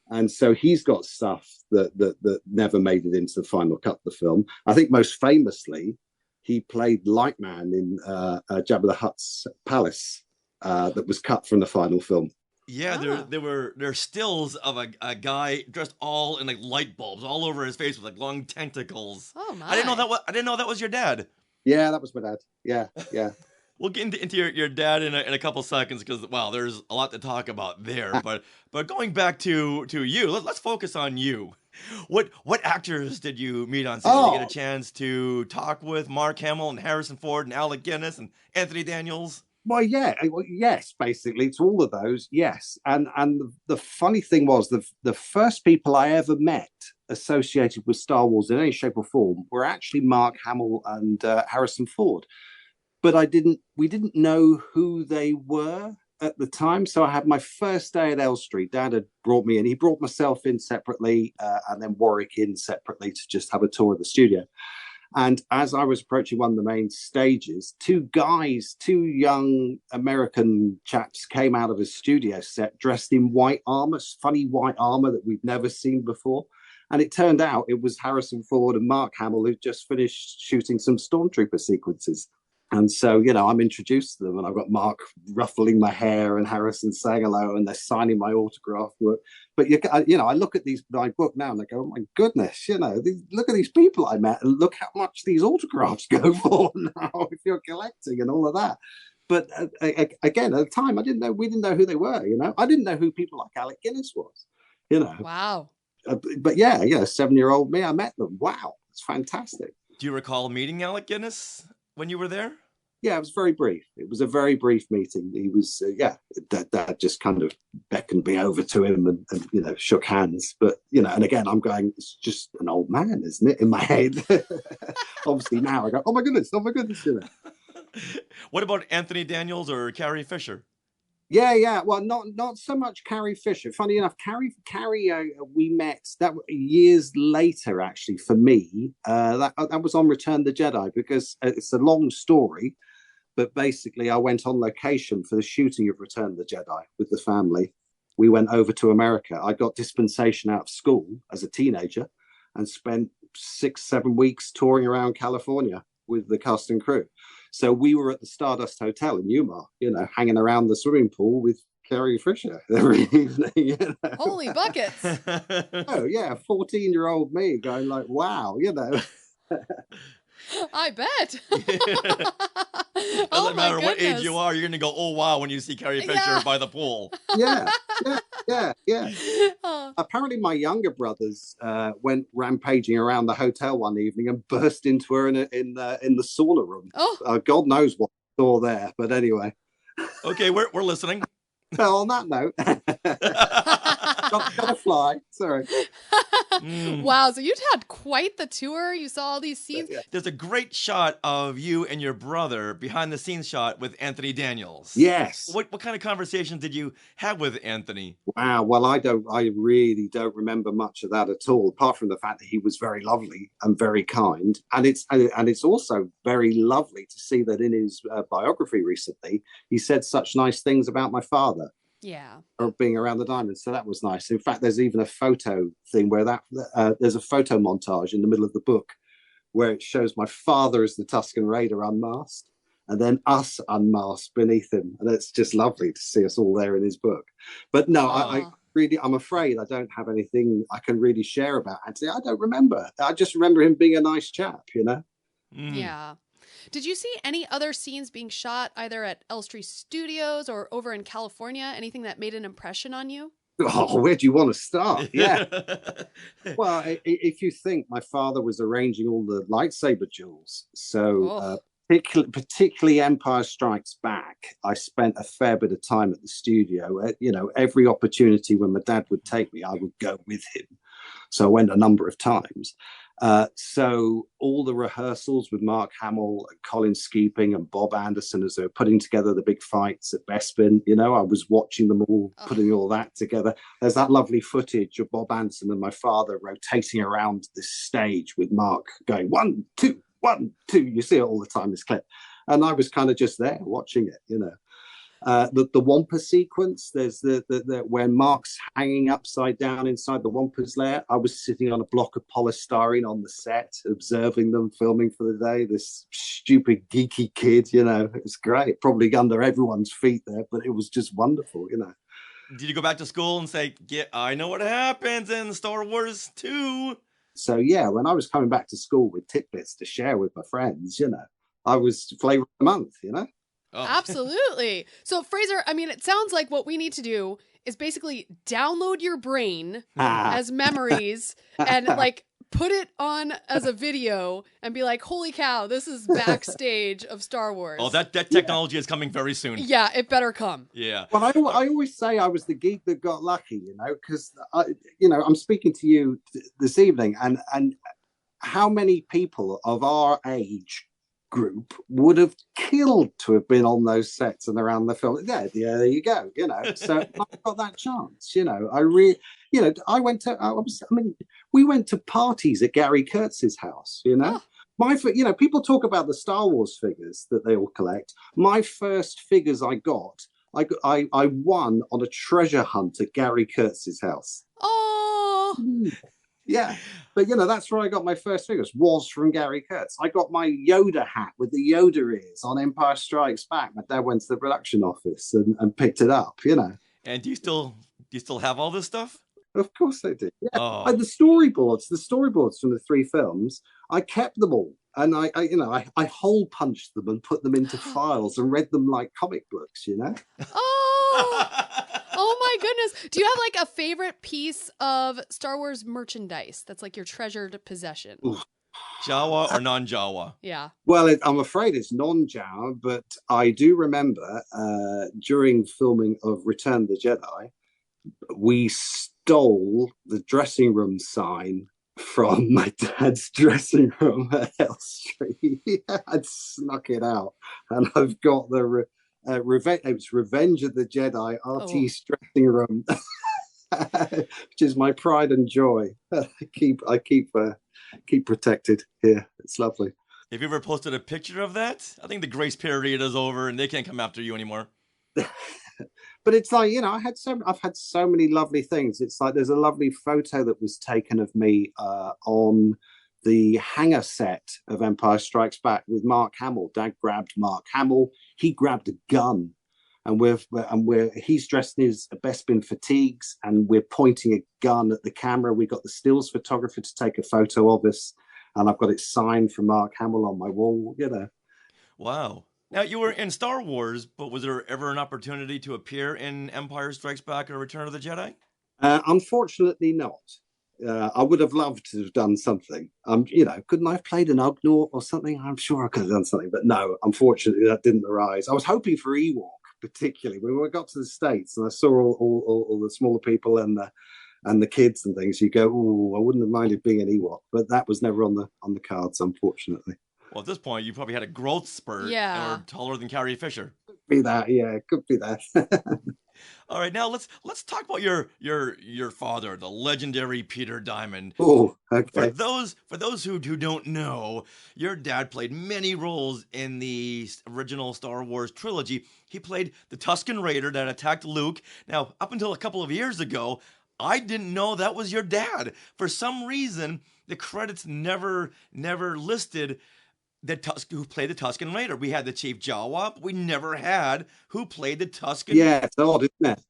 and so he's got stuff that never made it into the final cut of the film. I think most famously, he played Lightman in Jabba the Hutt's palace that was cut from the final film. Yeah, there were stills of a guy dressed all in like light bulbs all over his face with like long tentacles. Oh my! I didn't know that was your dad. Yeah, that was my dad. Yeah. We'll get into your dad in a couple seconds because, wow, there's a lot to talk about there. But going back to you, let's focus on you. What actors did you meet on set? Did you get a chance to talk with Mark Hamill and Harrison Ford and Alec Guinness and Anthony Daniels? Well, yeah, yes, basically, it's all of those, yes. And the funny thing was, the first people I ever met associated with Star Wars in any shape or form were actually Mark Hamill and Harrison Ford. But we didn't know who they were at the time. So I had my first day at L Street. Dad had brought me in. He brought myself in separately and then Warwick in separately to just have a tour of the studio. And as I was approaching one of the main stages, two young American chaps came out of a studio set dressed in white armor, funny white armor that we'd never seen before. And it turned out it was Harrison Ford and Mark Hamill who'd just finished shooting some Stormtrooper sequences. And so, I'm introduced to them and I've got Mark ruffling my hair and Harrison saying hello and they're signing my autograph work. But, I look at my book now and I go, oh my goodness, look at these people I met and look how much these autographs go for now if you're collecting and all of that. But again, at the time, we didn't know who they were, I didn't know who people like Alec Guinness was, Wow. But yeah, 7-year-old me, I met them. Wow, it's fantastic. Do you recall meeting Alec Guinness when you were there? Yeah, it was very brief. It was a very brief meeting. He was, Dad just kind of beckoned me over to him and shook hands. But, and again, I'm going, it's just an old man, isn't it, in my head? Obviously now I go, oh my goodness. What about Anthony Daniels or Carrie Fisher? Yeah. Well, not so much Carrie Fisher. Funny enough, Carrie, we met that years later. Actually, for me, that was on Return the Jedi because it's a long story, but basically, I went on location for the shooting of Return the Jedi with the family. We went over to America. I got dispensation out of school as a teenager and spent 6-7 weeks touring around California with the cast and crew. So we were at the Stardust Hotel in Yuma, hanging around the swimming pool with Carrie Fisher every evening. Holy buckets. Oh, yeah, 14-year-old me going like, wow, I bet. Doesn't matter what age you are, you're going to go, oh, wow, when you see Carrie Fisher by the pool. Yeah. Apparently my younger brothers went rampaging around the hotel one evening and burst into her in the sauna room. Oh. God knows what I saw there, but anyway. Okay, we're listening. Well, on that note, gotta fly. Sorry. Wow, so you had quite the tour. You saw all these scenes. There's a great shot of you and your brother behind the scenes shot with Anthony Daniels. Yes. What kind of conversations did you have with Anthony? Wow. Well, I really don't remember much of that at all, apart from the fact that he was very lovely and very kind. And it's also very lovely to see that in his biography recently, he said such nice things about my father. Yeah. Or being around the diamond. So that was nice. In fact, there's even a photo thing where there's a photo montage in the middle of the book where it shows my father as the Tusken Raider unmasked and then us unmasked beneath him. And it's just lovely to see us all there in his book. But no, I'm afraid I don't have anything I can really share about Anthony. I don't remember. I just remember him being a nice chap, Yeah. Did you see any other scenes being shot either at Elstree Studios or over in California? Anything that made an impression on you? Oh, where do you want to start? Yeah. Well, if you think my father was arranging all the lightsaber duels, so particularly Empire Strikes Back, I spent a fair bit of time at the studio. Every opportunity when my dad would take me, I would go with him. So I went a number of times. So all the rehearsals with Mark Hamill and Colin Skeeping and Bob Anderson as they were putting together the big fights at Bespin, I was watching them all, putting all that together. There's that lovely footage of Bob Anderson and my father rotating around this stage with Mark going 1, 2, 1, 2. You see it all the time, this clip. And I was kind of just there watching it, The Wampa sequence, there's the where Mark's hanging upside down inside the Wampa's lair. I was sitting on a block of polystyrene on the set, observing them, filming for the day. This stupid, geeky kid, it was great. Probably under everyone's feet there, but it was just wonderful, Did you go back to school and say, I know what happens in Star Wars 2? So, yeah, when I was coming back to school with tidbits to share with my friends, I was flavor of the month, Absolutely. So, Frazer, I mean, it sounds like what we need to do is basically download your brain as memories and like put it on as a video and be like, holy cow, this is backstage of Star Wars. Oh, that technology is coming very soon. Yeah, it better come. Yeah. Well, I always say I was the geek that got lucky, because, I'm speaking to you this evening, and how many people of our age group would have killed to have been on those sets and around the film. Yeah, there you go. So I got that chance. We went to parties at Gary Kurtz's house. People talk about the Star Wars figures that they all collect. My first figures I got, I won on a treasure hunt at Gary Kurtz's house. Oh. Yeah, but that's where I got my first figures, was from Gary Kurtz. I got my Yoda hat with the Yoda ears on Empire Strikes Back. My dad went to the production office and picked it up, And do you still have all this stuff? Of course I do. Yeah. Oh. The storyboards from the 3 films, I kept them all. And I hole punched them and put them into files and read them like comic books, Oh my goodness. Do you have like a favorite piece of Star Wars merchandise that's like your treasured possession? Oof. Jawa or non-Jawa? Yeah. Well, I'm afraid it's non-Jawa, but I do remember during filming of Return of the Jedi, we stole the dressing room sign from my dad's dressing room at Elstree. I'd snuck it out, and I've got the Revenge of the Jedi RT's dressing room, which is my pride and joy. I keep protected here. It's lovely. Have you ever posted a picture of that? I think the grace period is over and they can't come after you anymore. But it's like, I've had so many lovely things. It's like there's a lovely photo that was taken of me on the hangar set of Empire Strikes Back with Mark Hamill. Dad grabbed Mark Hamill. He grabbed a gun, and he's dressed in his Bespin fatigues, and we're pointing a gun at the camera. We got the stills photographer to take a photo of us, and I've got it signed from Mark Hamill on my wall. Wow. Now, you were in Star Wars, but was there ever an opportunity to appear in Empire Strikes Back or Return of the Jedi? Unfortunately not. I would have loved to have done something. Couldn't I have played an Ugnaught or something? I'm sure I could have done something, but no, unfortunately that didn't arise. I was hoping for Ewok, particularly when we got to the States and I saw all the smaller people and the kids and things. You go, oh, I wouldn't have minded being an Ewok, but that was never on the cards, unfortunately. Well, at this point, you probably had a growth spurt. Yeah. And were taller than Carrie Fisher. Could be that, yeah, could be that. All right, now let's talk about your father, the legendary Peter Diamond. Oh, okay. For those who don't know, your dad played many roles in the original Star Wars trilogy. He played the Tusken Raider that attacked Luke. Now, up until a couple of years ago, I didn't know that was your dad. For some reason, the credits never listed who played the Tusken Raider. We had the Chief Jawa, but we never had who played the Tusken. Yeah, it's odd, isn't it?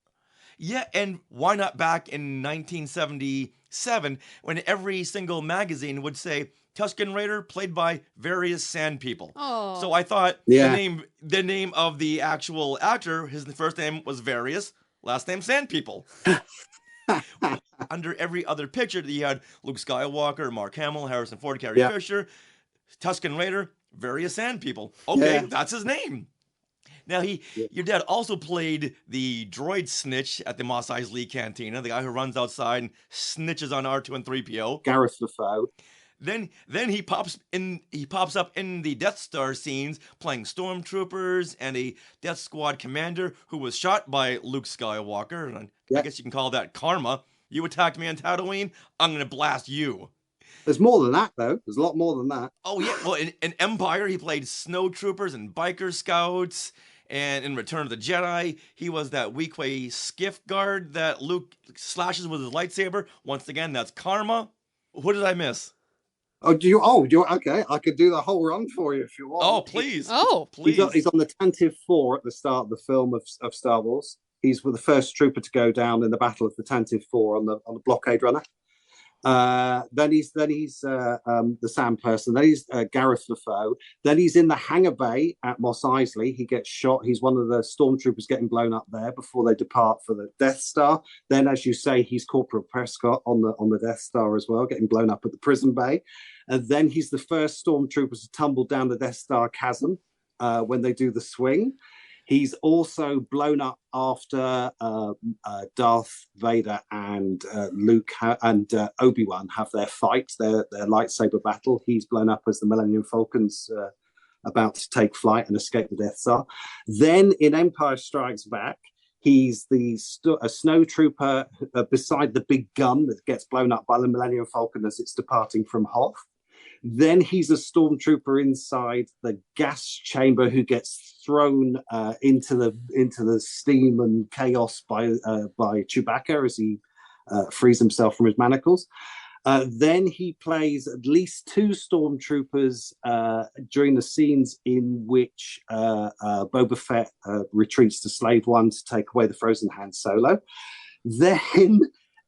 Yeah, and why not back in 1977 when every single magazine would say Tusken Raider played by various Sand People. Oh. So I thought the name of the actual actor, his first name was Various, last name Sand People. Under every other picture, you had Luke Skywalker, Mark Hamill, Harrison Ford, Carrie Fisher, Tusken Raider, various Sand People. Okay, that's his name. Now, your dad also played the droid snitch at the Mos Eisley Cantina, the guy who runs outside and snitches on R2 and 3PO. Gareth Defoe. Then he pops up in the Death Star scenes playing stormtroopers and a Death Squad commander who was shot by Luke Skywalker. And I guess you can call that karma. You attacked me on Tatooine, I'm going to blast you. There's more than that, though. There's a lot more than that. Oh, yeah. Well, in Empire, he played snowtroopers and biker scouts. And in Return of the Jedi, he was that Weequay skiff guard that Luke slashes with his lightsaber. Once again, that's karma. What did I miss? Okay, I could do the whole run for you if you want. Oh, please. Please. He's on the Tantive 4 at the start of the film of Star Wars. He's the first trooper to go down in the Battle of the Tantive 4 on the blockade runner. The Sand Person. Then he's Gareth Lafoe. Then he's in the hangar bay at Mos Eisley. He gets shot. He's one of the stormtroopers getting blown up there before they depart for the Death Star. Then, as you say, he's Corporal Prescott on the Death Star as well, getting blown up at the prison bay. And then he's the first stormtrooper to tumble down the Death Star chasm when they do the swing. He's also blown up after Darth Vader and Luke and Obi-Wan have their fight, their lightsaber battle. He's blown up as the Millennium Falcon's about to take flight and escape the Death Star. Then in Empire Strikes Back, he's a snow trooper beside the big gun that gets blown up by the Millennium Falcon as it's departing from Hoth. Then he's a stormtrooper inside the gas chamber who gets thrown into the steam and chaos by Chewbacca as he frees himself from his manacles. Then he plays at least two stormtroopers during the scenes in which Boba Fett retreats to Slave One to take away the frozen Han Solo. Then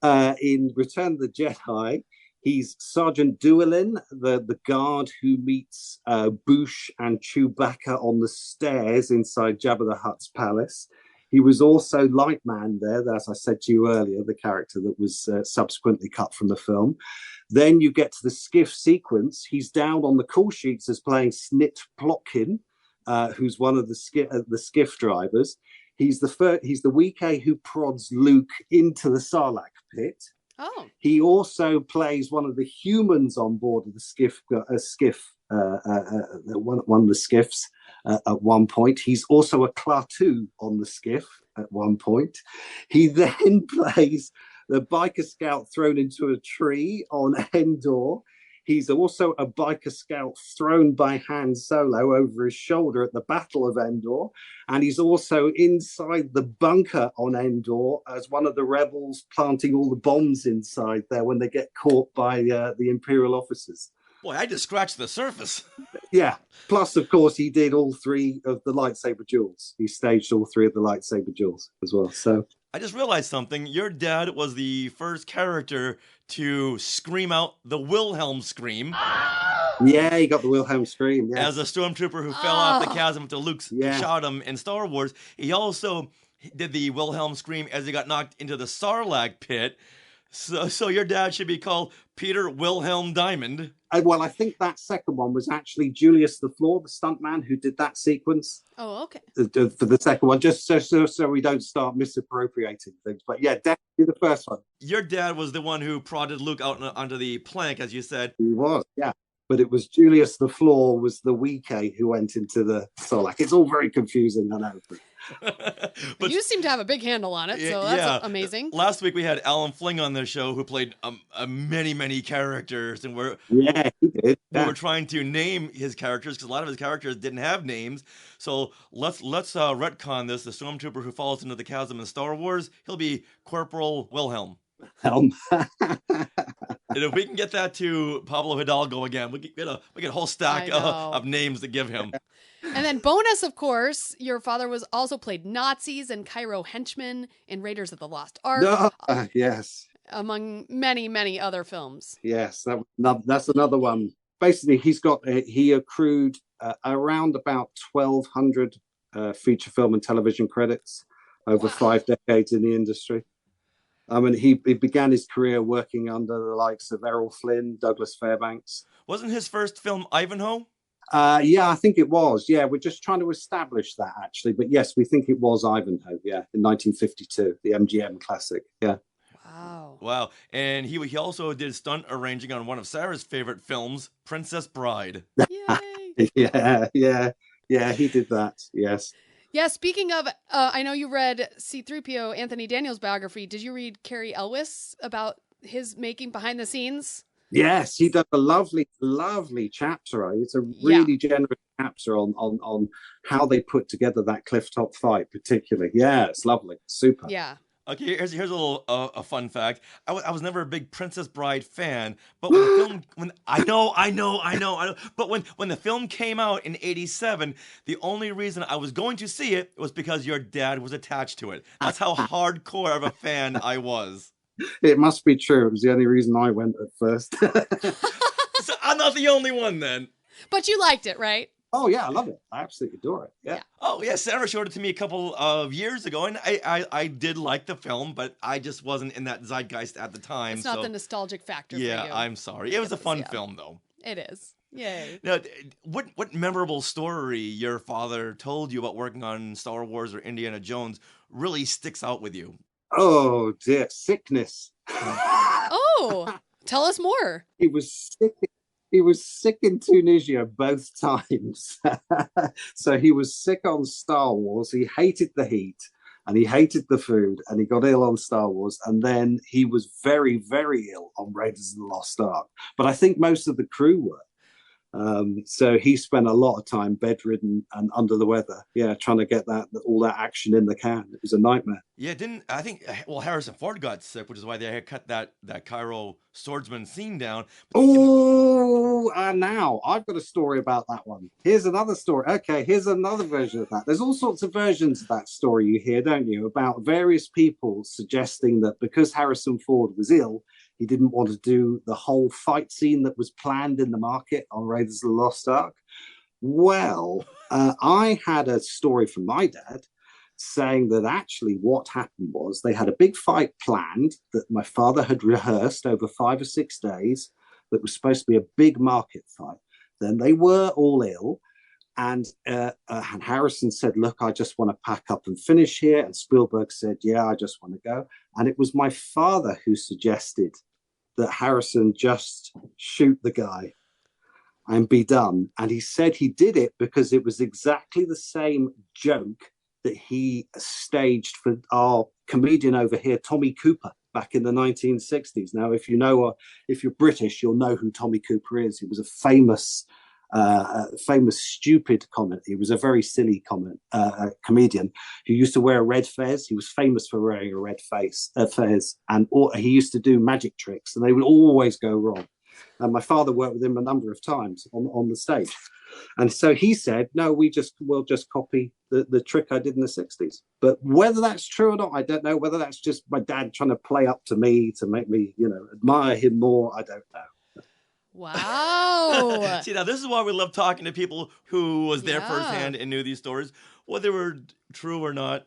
in Return of the Jedi, he's Sergeant Duelin, the guard who meets Boushh and Chewbacca on the stairs inside Jabba the Hutt's palace. He was also Lightman there, as I said to you earlier, the character that was subsequently cut from the film. Then you get to the skiff sequence. He's down on the call sheets as playing Snit Plotkin, who's one of the skiff drivers. He's the Wee-Kay who prods Luke into the Sarlacc pit. Oh. He also plays one of the humans on board of the skiff, one of the skiffs at one point. He's also a Klaatu on the skiff at one point. He then plays the biker scout thrown into a tree on Endor. He's also a biker scout thrown by Han Solo over his shoulder at the Battle of Endor. And he's also inside the bunker on Endor as one of the rebels planting all the bombs inside there when they get caught by the Imperial officers. Boy, I just scratched the surface. Yeah. Plus, of course, he did all three of the lightsaber duels. He staged all three of the lightsaber duels as well. So I just realized something. Your dad was the first character to scream out the Wilhelm scream. Yeah, he got the Wilhelm scream. Yeah. As a stormtrooper who fell off the chasm after Luke shot him in Star Wars. He also did the Wilhelm scream as he got knocked into the Sarlacc pit. So your dad should be called Peter Wilhelm Diamond. Well, I think that second one was actually Julius the Floor, the stuntman who did that sequence. Oh, okay. For the second one, just so we don't start misappropriating things. But yeah, definitely the first one. Your dad was the one who prodded Luke out onto the plank, as you said. He was, yeah. But it was Julius the Floor was the Wee-Kay who went into the Sarlacc. It's all very confusing, I know. But you seem to have a big handle on it, so that's amazing. Last week we had Alan Fling on the show who played many characters, and he did. We were trying to name his characters because a lot of his characters didn't have names. So let's retcon this. The stormtrooper who falls into the chasm in Star Wars, he'll be Corporal Wilhelm. And if we can get that to Pablo Hidalgo again, we get a whole stack of names to give him. And then bonus, of course, your father was also played Nazis and Cairo henchmen in Raiders of the Lost Ark. Yes. Among many other films. Yes, that's another one. Basically, he accrued around about 1,200 feature film and television credits over 5 decades in the industry. I mean, he began his career working under the likes of Errol Flynn, Douglas Fairbanks. Wasn't his first film Ivanhoe? Yeah, I think it was. Yeah, we're just trying to establish that, actually. But yes, we think it was Ivanhoe, yeah, in 1952, the MGM classic, yeah. Wow. And he also did stunt arranging on one of Sarah's favorite films, Princess Bride. Yay! yeah, he did that, yes. Yeah, speaking of, I know you read C-3PO Anthony Daniels' biography. Did you read Cary Elwes about his making behind the scenes? Yes, he does a lovely chapter. It's a really generous chapter on how they put together that clifftop fight, particularly. Yeah, it's lovely. Super. Yeah. Okay, here's a little a fun fact. I was never a big Princess Bride fan, but when the film But when the film came out in '87, the only reason I was going to see it was because your dad was attached to it. That's how hardcore of a fan I was. It must be true. It was the only reason I went at first. So I'm not the only one then. But you liked it, right? Oh yeah, I love it. I absolutely adore it. Yeah. Oh yeah, Sarah showed it to me a couple of years ago, and I did like the film, but I just wasn't in that zeitgeist at the time. It's not the nostalgic factor for you. Yeah, I'm sorry. It was a fun film, though. It is. Yay. Now, what memorable story your father told you about working on Star Wars or Indiana Jones really sticks out with you? Oh dear, sickness. Oh, tell us more. He was sick. He was sick in Tunisia both times. So he was sick on Star Wars. He hated the heat and he hated the food and he got ill on Star Wars. And then he was very, very ill on Raiders of the Lost Ark. But I think most of the crew were. So he spent a lot of time bedridden and under the weather, trying to get all that action in the can. It was a nightmare. Yeah, Harrison Ford got sick, which is why they had cut that Cairo swordsman scene down. Now I've got a story about that one. Here's another story. Okay, here's another version of that. There's all sorts of versions of that story you hear, don't you, about various people suggesting that because Harrison Ford was ill, he didn't want to do the whole fight scene that was planned in the market on Raiders of the Lost Ark. Well, I had a story from my dad saying that actually what happened was they had a big fight planned that my father had rehearsed over 5 or 6 days that was supposed to be a big market fight. Then they were all ill. And Harrison said, look, I just want to pack up and finish here. And Spielberg said, yeah, I just want to go. And it was my father who suggested that Harrison just shoot the guy and be done. And he said he did it because it was exactly the same joke that he staged for our comedian over here, Tommy Cooper, back in the 1960s. Now, if you're British, you'll know who Tommy Cooper is. He was a famous stupid comic. He was a very silly comedian who used to wear a red fez. He was famous for wearing a red fez, and he used to do magic tricks, and they would always go wrong. And my father worked with him a number of times on the stage. And so he said, no, we'll just copy the trick I did in the 60s. But whether that's true or not, I don't know. Whether that's just my dad trying to play up to me to make me, admire him more, I don't know. Wow. See, now this is why we love talking to people who was there firsthand and knew these stories, whether they were true or not.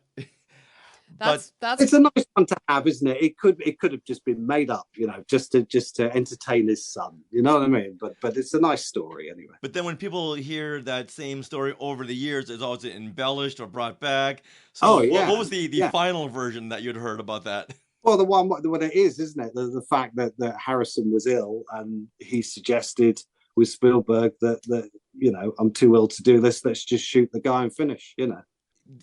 That's it's a nice one to have, isn't it? It could have just been made up, just to entertain his son. You know what I mean? But it's a nice story anyway. But then when people hear that same story over the years, it's always embellished or brought back. So what was the final version that you'd heard about that? Well, what it is, isn't it? The fact that Harrison was ill and he suggested with Spielberg that I'm too ill to do this. Let's just shoot the guy and finish.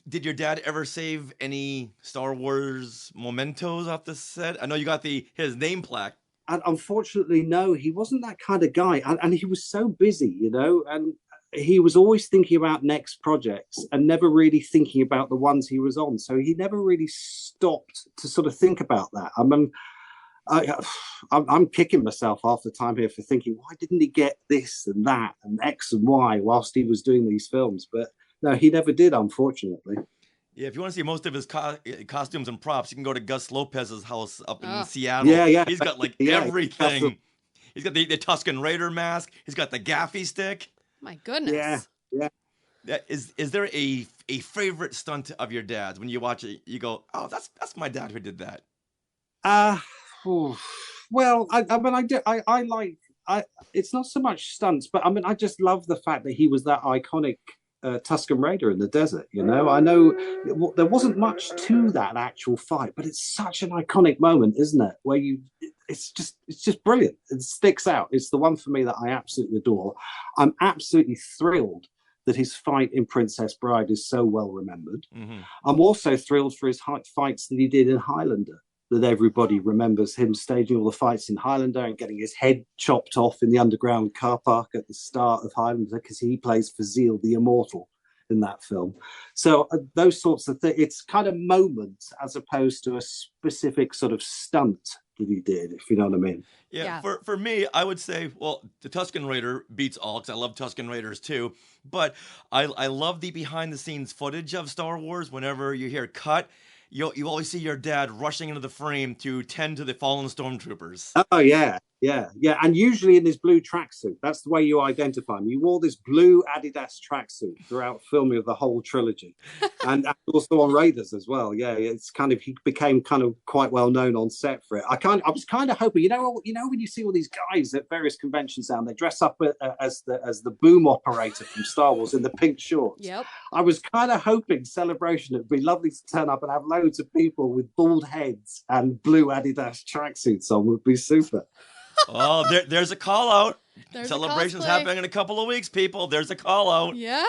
Did your dad ever save any Star Wars mementos off the set? I know you got his name plaque. And unfortunately, no, he wasn't that kind of guy. And he was so busy, and he was always thinking about next projects and never really thinking about the ones he was on. So he never really stopped to sort of think about that. I mean, I'm kicking myself half the time here for thinking, why didn't he get this and that and X and Y whilst he was doing these films? But no, he never did, unfortunately. Yeah, if you want to see most of his costumes and props, you can go to Gus Lopez's house up in Seattle. Yeah. He's got everything. He's got the Tusken Raider mask. He's got the gaffy stick. My goodness. Yeah. Is there a favorite stunt of your dad's? When you watch it, you go, oh, that's my dad who did that. Well, I like it's not so much stunts, but I mean, I just love the fact that he was that iconic Tusken Raider in the desert. I know there wasn't much to that actual fight, but it's such an iconic moment, isn't it? Where it's just brilliant. It sticks out. It's the one for me that I absolutely adore. I'm absolutely thrilled that his fight in Princess Bride is so well remembered. Mm-hmm. I'm also thrilled for his fights that he did in Highlander, that everybody remembers him staging all the fights in Highlander and getting his head chopped off in the underground car park at the start of Highlander, because he plays Fazil the Immortal in that film. So those sorts of things, it's kind of moments as opposed to a specific sort of stunt that he did, if you know what I mean. Yeah. For me, I would say, well, the Tusken Raider beats all, because I love Tusken Raiders too. But I love the behind-the-scenes footage of Star Wars. Whenever you hear cut, you always see your dad rushing into the frame to tend to the fallen stormtroopers. Oh yeah. And usually in his blue tracksuit. That's the way you identify him. You wore this blue Adidas tracksuit throughout filming of the whole trilogy, and also on Raiders as well. Yeah, it's kind of, he became kind of quite well known on set for it. I was kind of hoping, when you see all these guys at various conventions now, they dress up as the boom operator from Star Wars in the pink shorts. Yep. I was kind of hoping Celebration, it'd be lovely to turn up and have loads of people with bald heads and blue Adidas tracksuits on. Would be super. Oh, there's a call out. Celebration's happening in a couple of weeks, people. There's a call out. Yeah.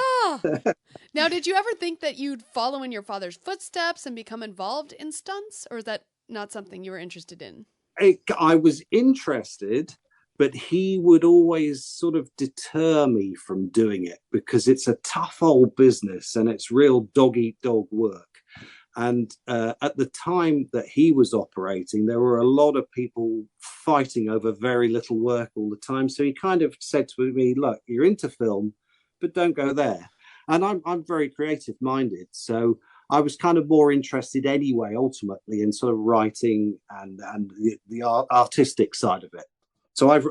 Now, did you ever think that you'd follow in your father's footsteps and become involved in stunts, or is that not something you were interested in? I was interested, but he would always sort of deter me from doing it because it's a tough old business and it's real dog-eat-dog work. And at the time that he was operating, there were a lot of people fighting over very little work all the time. So he kind of said to me, look, you're into film, but don't go there. And I'm very creative minded. So I was kind of more interested anyway, ultimately, in sort of writing and the artistic side of it. So I've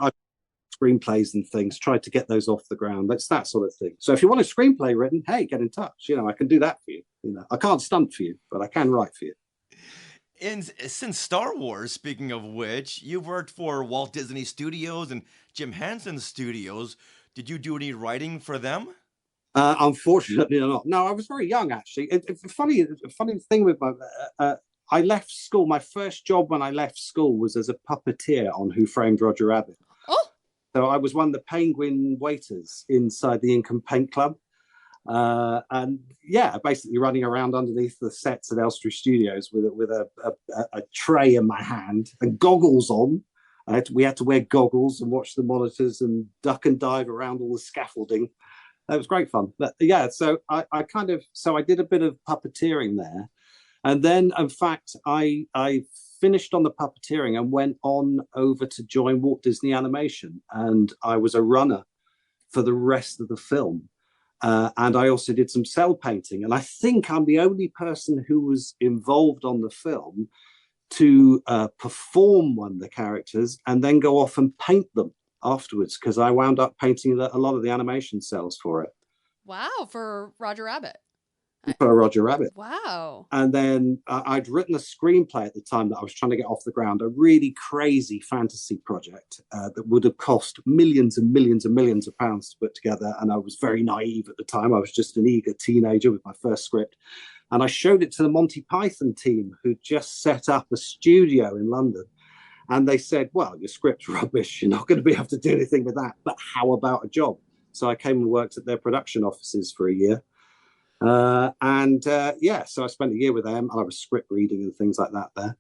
screenplays and things, tried to get those off the ground. That's that sort of thing. So if you want a screenplay written, hey, get in touch. I can do that for you. I can't stunt for you, but I can write for you. And since Star Wars, speaking of which, you've worked for Walt Disney Studios and Jim Henson's studios. Did you do any writing for them? Unfortunately not. No, I was very young, actually. Funny thing with I left school. My first job when I left school was as a puppeteer on Who Framed Roger Rabbit. Oh. So I was one of the penguin waiters inside the Ink and Paint Club. And yeah, basically running around underneath the sets at Elstree Studios with a tray in my hand and goggles on. We had to wear goggles and watch the monitors and duck and dive around all the scaffolding. It was great fun. But yeah, so I did a bit of puppeteering there. And then, in fact, I finished on the puppeteering and went on over to join Walt Disney Animation. And I was a runner for the rest of the film. And I also did some cell painting. And I think I'm the only person who was involved on the film to perform one of the characters and then go off and paint them afterwards, because I wound up painting a lot of the animation cells for it. Wow, for Roger Rabbit. For Roger Rabbit. Wow. And then I'd written a screenplay at the time that I was trying to get off the ground, a really crazy fantasy project that would have cost millions and millions and millions of pounds to put together. And I was very naive at the time. I was just an eager teenager with my first script. And I showed it to the Monty Python team, who just set up a studio in London. And they said, well, your script's rubbish. You're not going to be able to do anything with that. But how about a job? So I came and worked at their production offices for a year. So I spent a year with them, and I was script reading and things like that there.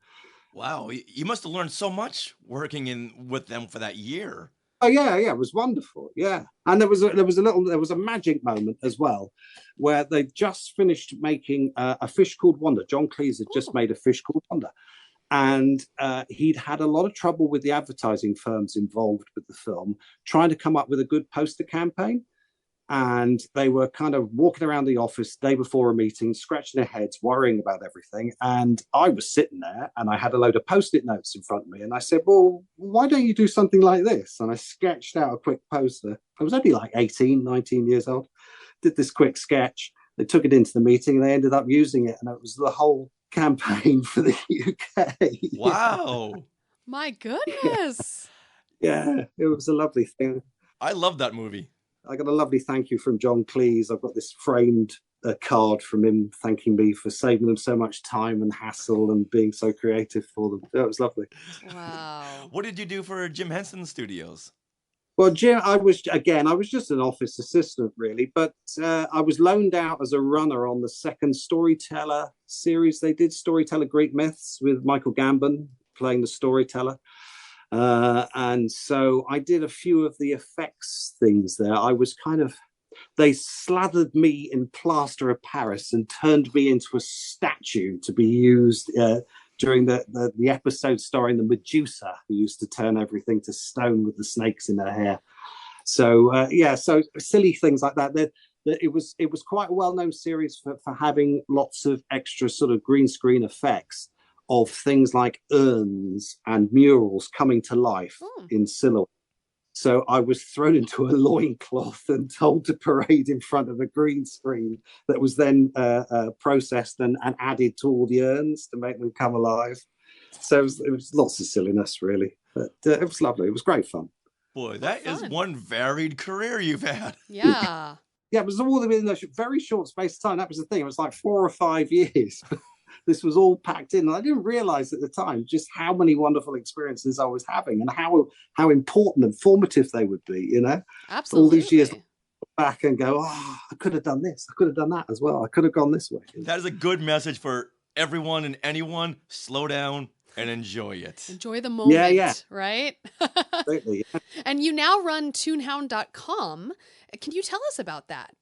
Wow, you must have learned so much working with them for that year. Oh yeah, it was wonderful. Yeah, and there was a magic moment as well, where they just finished making A Fish Called Wanda. John Cleese had just made A Fish Called Wanda, and he'd had a lot of trouble with the advertising firms involved with the film, trying to come up with a good poster campaign. And they were kind of walking around the office day before a meeting, scratching their heads, worrying about everything. And I was sitting there and I had a load of Post-it notes in front of me. And I said, well, why don't you do something like this? And I sketched out a quick poster. I was only like 18, 19 years old. Did this quick sketch. They took it into the meeting and they ended up using it. And it was the whole campaign for the UK. Wow. My goodness. Yeah, it was a lovely thing. I love that movie. I got a lovely thank you from John Cleese. I've got this framed card from him thanking me for saving them so much time and hassle and being so creative for them. It was lovely. Wow. What did you do for Jim Henson Studios? Well, Jim, I was just an office assistant, really, but I was loaned out as a runner on the second Storyteller series. They did Storyteller Greek Myths with Michael Gambon playing the storyteller. And so I did a few of the effects things there. I was they slathered me in plaster of Paris and turned me into a statue to be used during the episode starring the Medusa, who used to turn everything to stone with the snakes in her hair. So so silly things like that. that it was quite a well-known series for having lots of extra sort of green screen effects of things like urns and murals coming to life in silhouette. So I was thrown into a loincloth and told to parade in front of a green screen that was then processed and added to all the urns to make them come alive. So it was lots of silliness, really. But it was lovely. It was great fun. Boy, that is one varied career you've had. Yeah. Yeah, it was all in a very short space of time. That was the thing. It was like 4 or 5 years. This was all packed in. And I didn't realize at the time just how many wonderful experiences I was having and how important and formative they would be, you know? Absolutely. All these years back and go, oh, I could have done this. I could have done that as well. I could have gone this way. That is a good message for everyone and anyone. Slow down and enjoy it. Enjoy the moment, yeah. right? Absolutely. Yeah. And you now run toonhound.com. Can you tell us about that?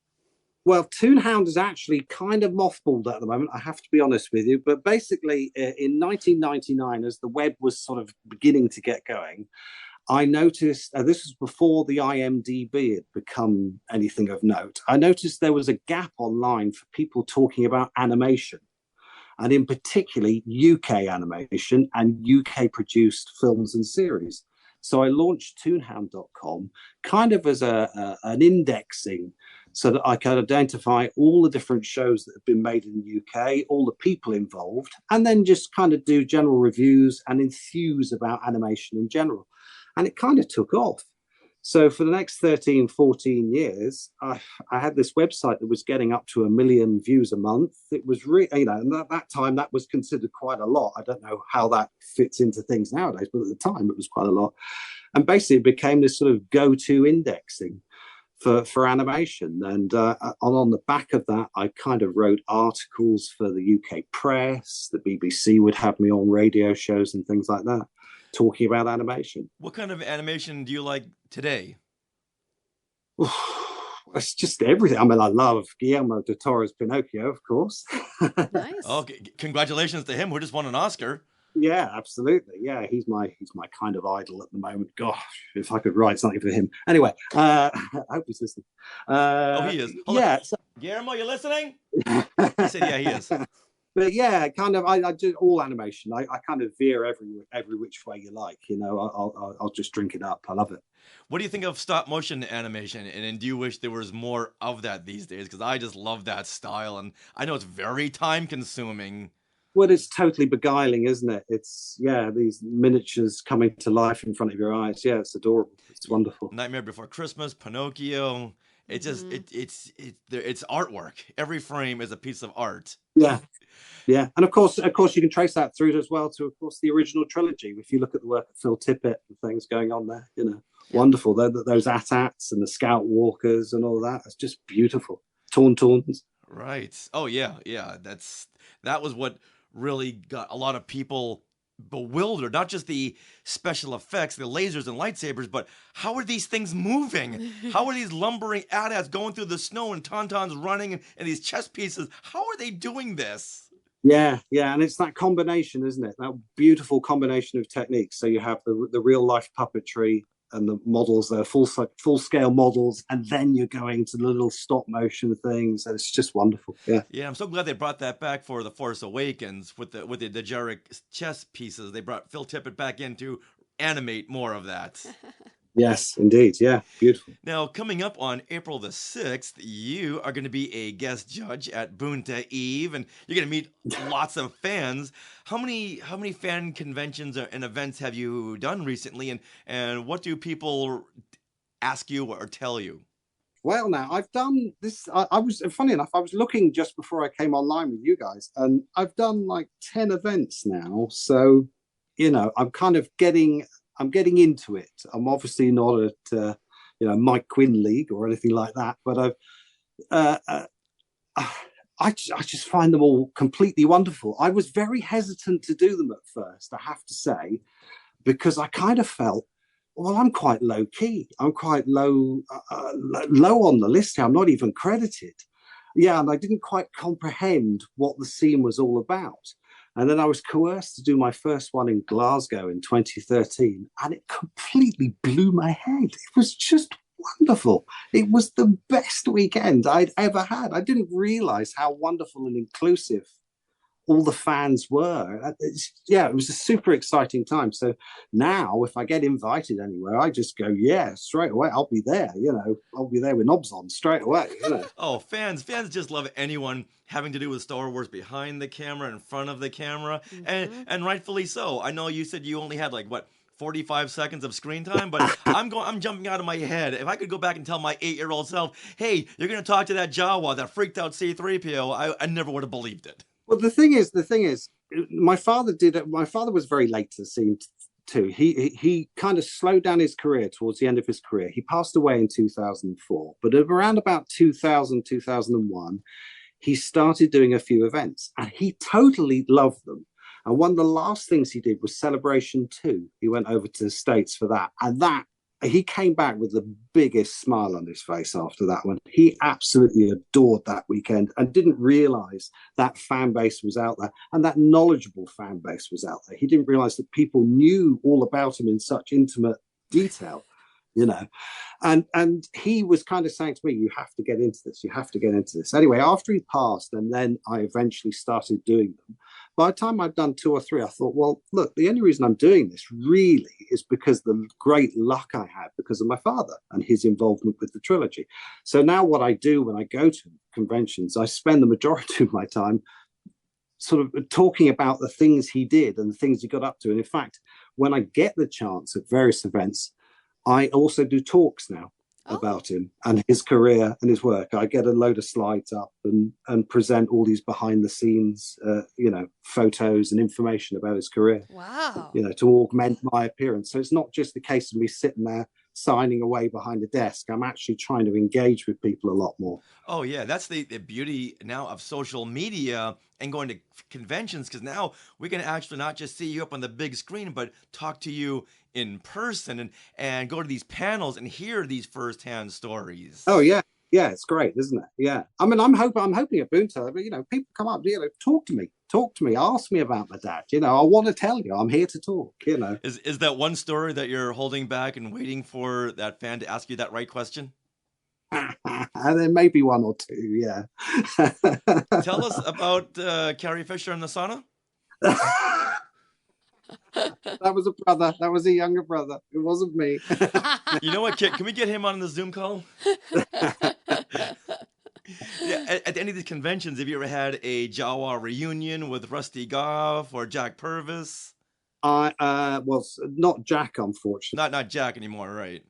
Well, Toonhound is actually kind of mothballed at the moment, I have to be honest with you. But basically, in 1999, as the web was sort of beginning to get going, I noticed, this was before the IMDb had become anything of note, I noticed there was a gap online for people talking about animation, and in particularly UK animation and UK-produced films and series. So I launched toonhound.com kind of as an indexing so that I could identify all the different shows that have been made in the UK, all the people involved, and then just kind of do general reviews and enthuse about animation in general. And it kind of took off. So for the next 13, 14 years, I had this website that was getting up to 1 million views a month. It was really, you know, and at that time that was considered quite a lot. I don't know how that fits into things nowadays, but at the time it was quite a lot. And basically it became this sort of go-to indexing for animation. And on the back of that, I kind of wrote articles for the UK press. The BBC would have me on radio shows and things like that, talking about animation. What kind of animation do you like today? It's just everything. I mean, I love Guillermo del Toro's Pinocchio, of course. Nice. Okay, congratulations to him who just won an Oscar. Yeah, absolutely. Yeah, he's my kind of idol at the moment. Gosh, if I could write something for him. Anyway, I hope he's listening. He is. Hold on. Guillermo, you listening? He said, yeah, he is. But yeah, kind of, I do all animation. I kind of veer every which way you like. You know, I'll just drink it up. I love it. What do you think of stop motion animation? And do you wish there was more of that these days? Because I just love that style, and I know it's very time consuming. Well, it's totally beguiling, isn't it? It's, yeah, these miniatures coming to life in front of your eyes. Yeah, it's adorable. It's wonderful. Nightmare Before Christmas, Pinocchio. It just it's artwork. Every frame is a piece of art. Yeah. Yeah, and of course you can trace that through as well to, of course, the original trilogy. If you look at the work of Phil Tippett and things going on there, you know, wonderful. Those AT-ATs and the Scout Walkers and all that. It's just beautiful. Tauntauns. Right. Oh yeah. That was what really got a lot of people bewildered. Not just the special effects, the lasers and lightsabers, but how are these things moving? How are these lumbering AT-ATs going through the snow and Tauntauns running and these chess pieces? How are they doing this? Yeah, and it's that combination, isn't it? That beautiful combination of techniques. So you have the real life puppetry and the models, they're full scale models, and then you're going to the little stop motion things, and it's just wonderful. Yeah, I'm so glad they brought that back for The Force Awakens with the Jarek chess pieces. They brought Phil Tippett back in to animate more of that. Yes, indeed. Yeah, beautiful. Now, coming up on April the 6th, you are going to be a guest judge at Boonta Eve, and you're going to meet lots of fans. How many fan conventions and events have you done recently, and what do people ask you or tell you? Well, now, I've done this. I was, funny enough, I was looking just before I came online with you guys, and I've done like 10 events now. So, you know, I'm getting into it. I'm obviously not at, Mike Quinn League or anything like that, but I just find them all completely wonderful. I was very hesitant to do them at first, I have to say, because I kind of felt, well, I'm quite low key. I'm quite low on the list here. I'm not even credited. Yeah, and I didn't quite comprehend what the scene was all about. And then I was coerced to do my first one in Glasgow in 2013, and it completely blew my head. It was just wonderful. It was the best weekend I'd ever had. I didn't realize how wonderful and inclusive all the fans were. It was a super exciting time. So now if I get invited anywhere, I just go, yeah, straight away. I'll be there, I'll be there with knobs on straight away, Oh, fans just love anyone having to do with Star Wars behind the camera, in front of the camera, and rightfully so. I know you said you only had 45 seconds of screen time, but I'm jumping out of my head. If I could go back and tell my 8-year-old self, hey, you're going to talk to that Jawa that freaked out C-3PO, I never would have believed it. Well, the thing is, my father did it. My father was very late to the scene too. He kind of slowed down his career towards the end of his career. He passed away in 2004, but around about 2000, 2001, he started doing a few events, and he totally loved them. And one of the last things he did was Celebration 2. He went over to the States for that, and he came back with the biggest smile on his face after that one. He absolutely adored that weekend and didn't realize that fan base was out there, and that knowledgeable fan base was out there. He didn't realize that people knew all about him in such intimate detail, and he was kind of saying to me, you have to get into this. Anyway, after he passed, and then I eventually started doing them, by the time I'd done 2 or 3, I thought, well, look, the only reason I'm doing this really is because the great luck I had because of my father and his involvement with the trilogy. So now what I do when I go to conventions, I spend the majority of my time sort of talking about the things he did and the things he got up to. And in fact, when I get the chance at various events, I also do talks now about him and his career and his work. I get a load of slides up and present all these behind the scenes, photos and information about his career. Wow. To augment my appearance. So it's not just the case of me sitting there signing away behind a desk. I'm actually trying to engage with people a lot more. Oh, yeah. That's the beauty now of social media and going to conventions, because now we can actually not just see you up on the big screen, but talk to you in person and go to these panels and hear these firsthand stories. Oh, yeah. Yeah, it's great, isn't it? Yeah. I mean, I'm hoping at Boonta, people come up, talk to me, ask me about my dad. I want to tell you, I'm here to talk, Is that one story that you're holding back and waiting for that fan to ask you that right question? And there may be 1 or 2, yeah. Tell us about Carrie Fisher in the sauna. That was a brother. That was a younger brother. It wasn't me. You know what, Kit? Can we get him on the Zoom call? Yeah, at any of these conventions, have you ever had a Jawa reunion with Rusty Goff or Jack Purvis? Well, not Jack, unfortunately. Not Jack anymore, right?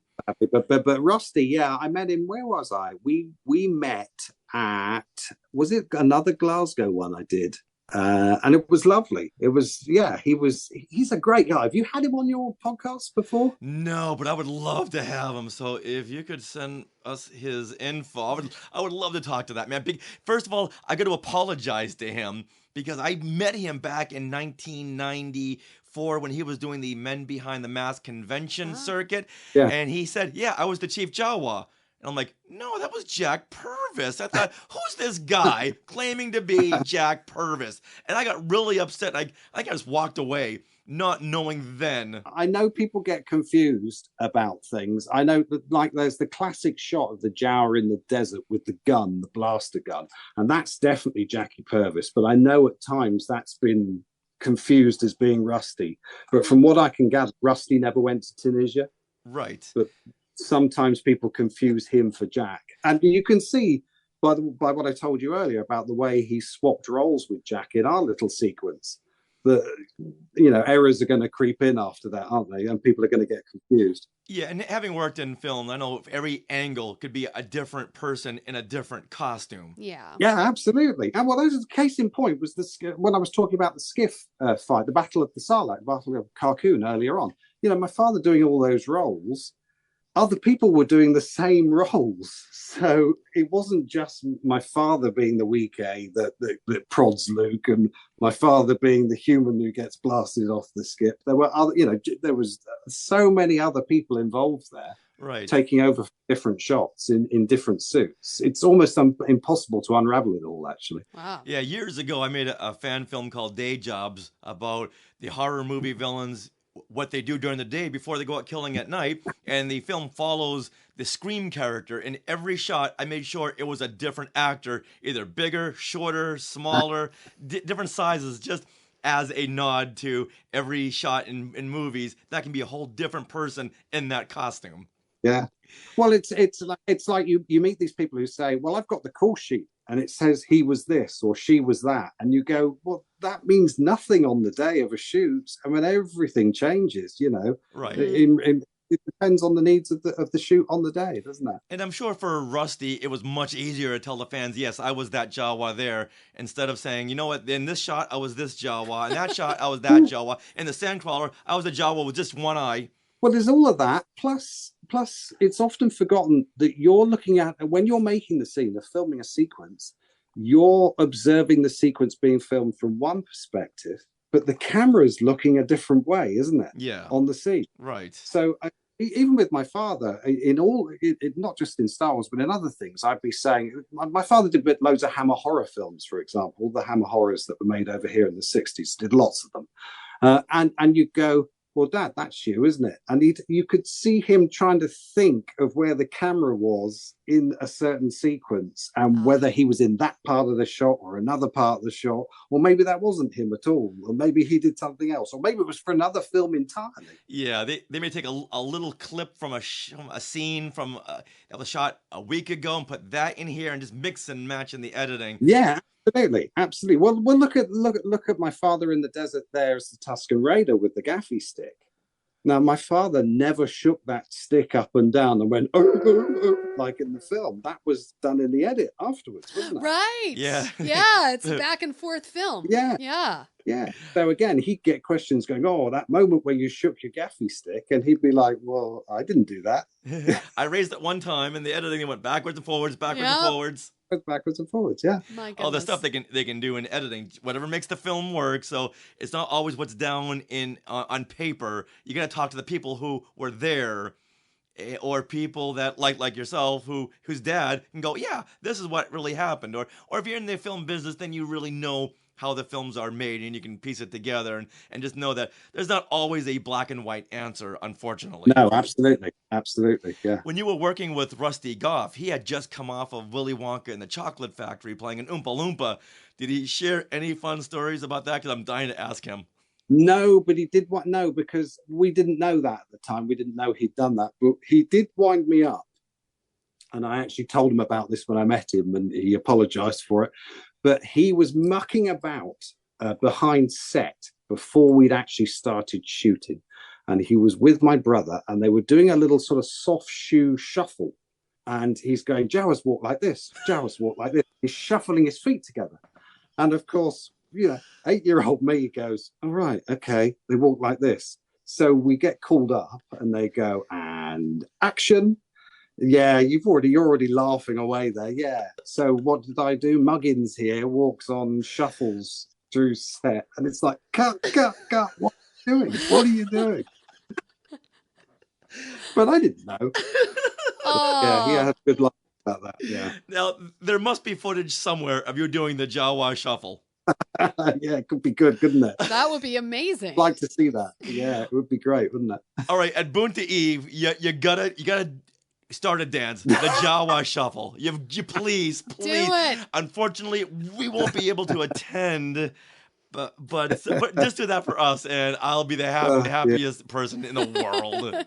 But Rusty, yeah, I met him. Where was I? We met at, was it another Glasgow one I did? And it was lovely. It was, yeah, he's a great guy. Have you had him on your podcast before? No, but I would love to have him. So if you could send us his info, I would love to talk to that man. First of all, I got to apologize to him because I met him back in 1994 when he was doing the Men Behind the Mask convention circuit. Yeah. And he said, yeah, I was the Chief Jawa. And I'm like, no, that was Jack Purvis. I thought, who's this guy claiming to be Jack Purvis? And I got really upset. I just walked away, not knowing then. I know people get confused about things. I know that, there's the classic shot of the Jawa in the desert with the gun, the blaster gun. And that's definitely Jackie Purvis. But I know at times that's been confused as being Rusty. But from what I can gather, Rusty never went to Tunisia. Right. But sometimes people confuse him for Jack. And you can see by what I told you earlier about the way he swapped roles with Jack in our little sequence that, errors are going to creep in after that, aren't they? And people are going to get confused. Yeah, and having worked in film, I know every angle could be a different person in a different costume. Yeah. Yeah, absolutely. And well, the case in point was when I was talking about the skiff fight, the Battle of the Sarlacc, the Battle of Carcoon earlier on. My father doing all those roles, other people were doing the same roles. So it wasn't just my father being the weak A that prods Luke and my father being the human who gets blasted off the skip. There were other, there was so many other people involved there. Right. Taking over different shots in different suits. It's almost impossible to unravel it all, actually. Wow. Yeah, years ago, I made a fan film called Day Jobs about the horror movie villains what they do during the day before they go out killing at night. And the film follows the Scream character. In every shot, I made sure it was a different actor, either bigger, shorter, smaller, different sizes, just as a nod to every shot in movies. That can be a whole different person in that costume. Yeah. Well, it's like you meet these people who say, well, I've got the call sheet and it says he was this or she was that. And you go, well, that means nothing on the day of a shoot. I mean, everything changes, you know. Right. It depends on the needs of the shoot on the day, doesn't it? And I'm sure for Rusty, it was much easier to tell the fans, yes, I was that Jawa there, instead of saying, you know what, in this shot, I was this Jawa. In that shot, I was that Jawa. In the Sandcrawler, I was a Jawa with just one eye. Well, there's all of that. Plus, it's often forgotten that you're looking at, when you're making the scene, of filming a sequence, you're observing the sequence being filmed from one perspective, but the camera's looking a different way, isn't it? Yeah. On the scene. Right. So even with my father, not just in Star Wars, but in other things, I'd be saying, my father did loads of Hammer horror films, for example, the Hammer horrors that were made over here in the 60s, did lots of them. And you'd go, well, Dad, that's you, isn't it? And you could see him trying to think of where the camera was in a certain sequence and whether he was in that part of the shot or another part of the shot, or maybe that wasn't him at all, or maybe he did something else, or maybe it was for another film entirely. Yeah, they may take a little clip from a scene from that was shot a week ago and put that in here and just mix and match in the editing. Yeah. Absolutely. Well, look at my father in the desert there as the Tusken Raider with the gaffy stick. Now, my father never shook that stick up and down and went, like in the film. That was done in the edit afterwards, wasn't it? Right. Yeah. Yeah, it's a back and forth film. Yeah. So again, he'd get questions going, oh, that moment when you shook your gaffy stick, and he'd be like, well, I didn't do that. I raised it one time, and the editing, they went backwards and forwards, backwards and forwards. Backwards and forwards, yeah. All the stuff they can do in editing, whatever makes the film work. So it's not always what's down on paper. You got to talk to the people who were there, or people that like yourself whose dad can go, yeah, this is what really happened. Or if you're in the film business, then you really know how the films are made, and you can piece it together and just know that there's not always a black and white answer, unfortunately. No, absolutely, yeah. When you were working with Rusty Goff, he had just come off of Willy Wonka and the Chocolate Factory playing an Oompa Loompa. Did he share any fun stories about that? Because I'm dying to ask him. No, but he did no, because we didn't know that at the time. We didn't know he'd done that, but he did wind me up. And I actually told him about this when I met him, and he apologized for it. But he was mucking about behind set before we'd actually started shooting. And he was with my brother, and they were doing a little sort of soft shoe shuffle. And he's going, Jawas walk like this, Jawas walk like this. He's shuffling his feet together. And of course, 8-year-old me goes, all right, okay, they walk like this. So we get called up, and they go, and action. Yeah, you're already laughing away there. Yeah. So what did I do? Muggins here walks on shuffles through set, and it's like, cut. What are you doing? What are you doing? But I didn't know. Yeah, he had a good laugh about that. Yeah. Now there must be footage somewhere of you doing the Jawa shuffle. Yeah, it could be good, couldn't it? That would be amazing. I'd like to see that. Yeah, it would be great, wouldn't it? All right, at Boonta Eve, you gotta start a dance, the Jawa shuffle. You please. Do it. Unfortunately, we won't be able to attend, but just do that for us, and I'll be the happiest person in the world.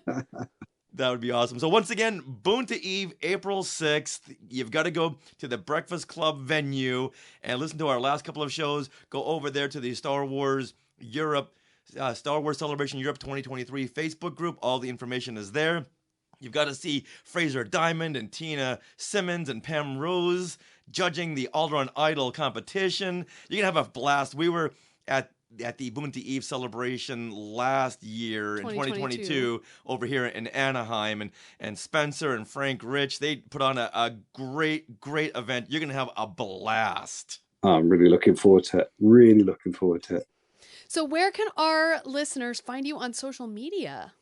That would be awesome. So once again, Boonta Eve, April 6th. You've got to go to the Breakfast Club venue and listen to our last couple of shows. Go over there to the Star Wars Europe, Star Wars Celebration Europe 2023 Facebook group. All the information is there. You've got to see Frazer Diamond and Tina Simmons and Pam Rose judging the Alderaan Idol competition. You're going to have a blast. We were at the Boonta Eve celebration last year in 2022 over here in Anaheim, and Spencer and Frank Rich, they put on a great event. You're going to have a blast. I'm really looking forward to it. So where can our listeners find you on social media?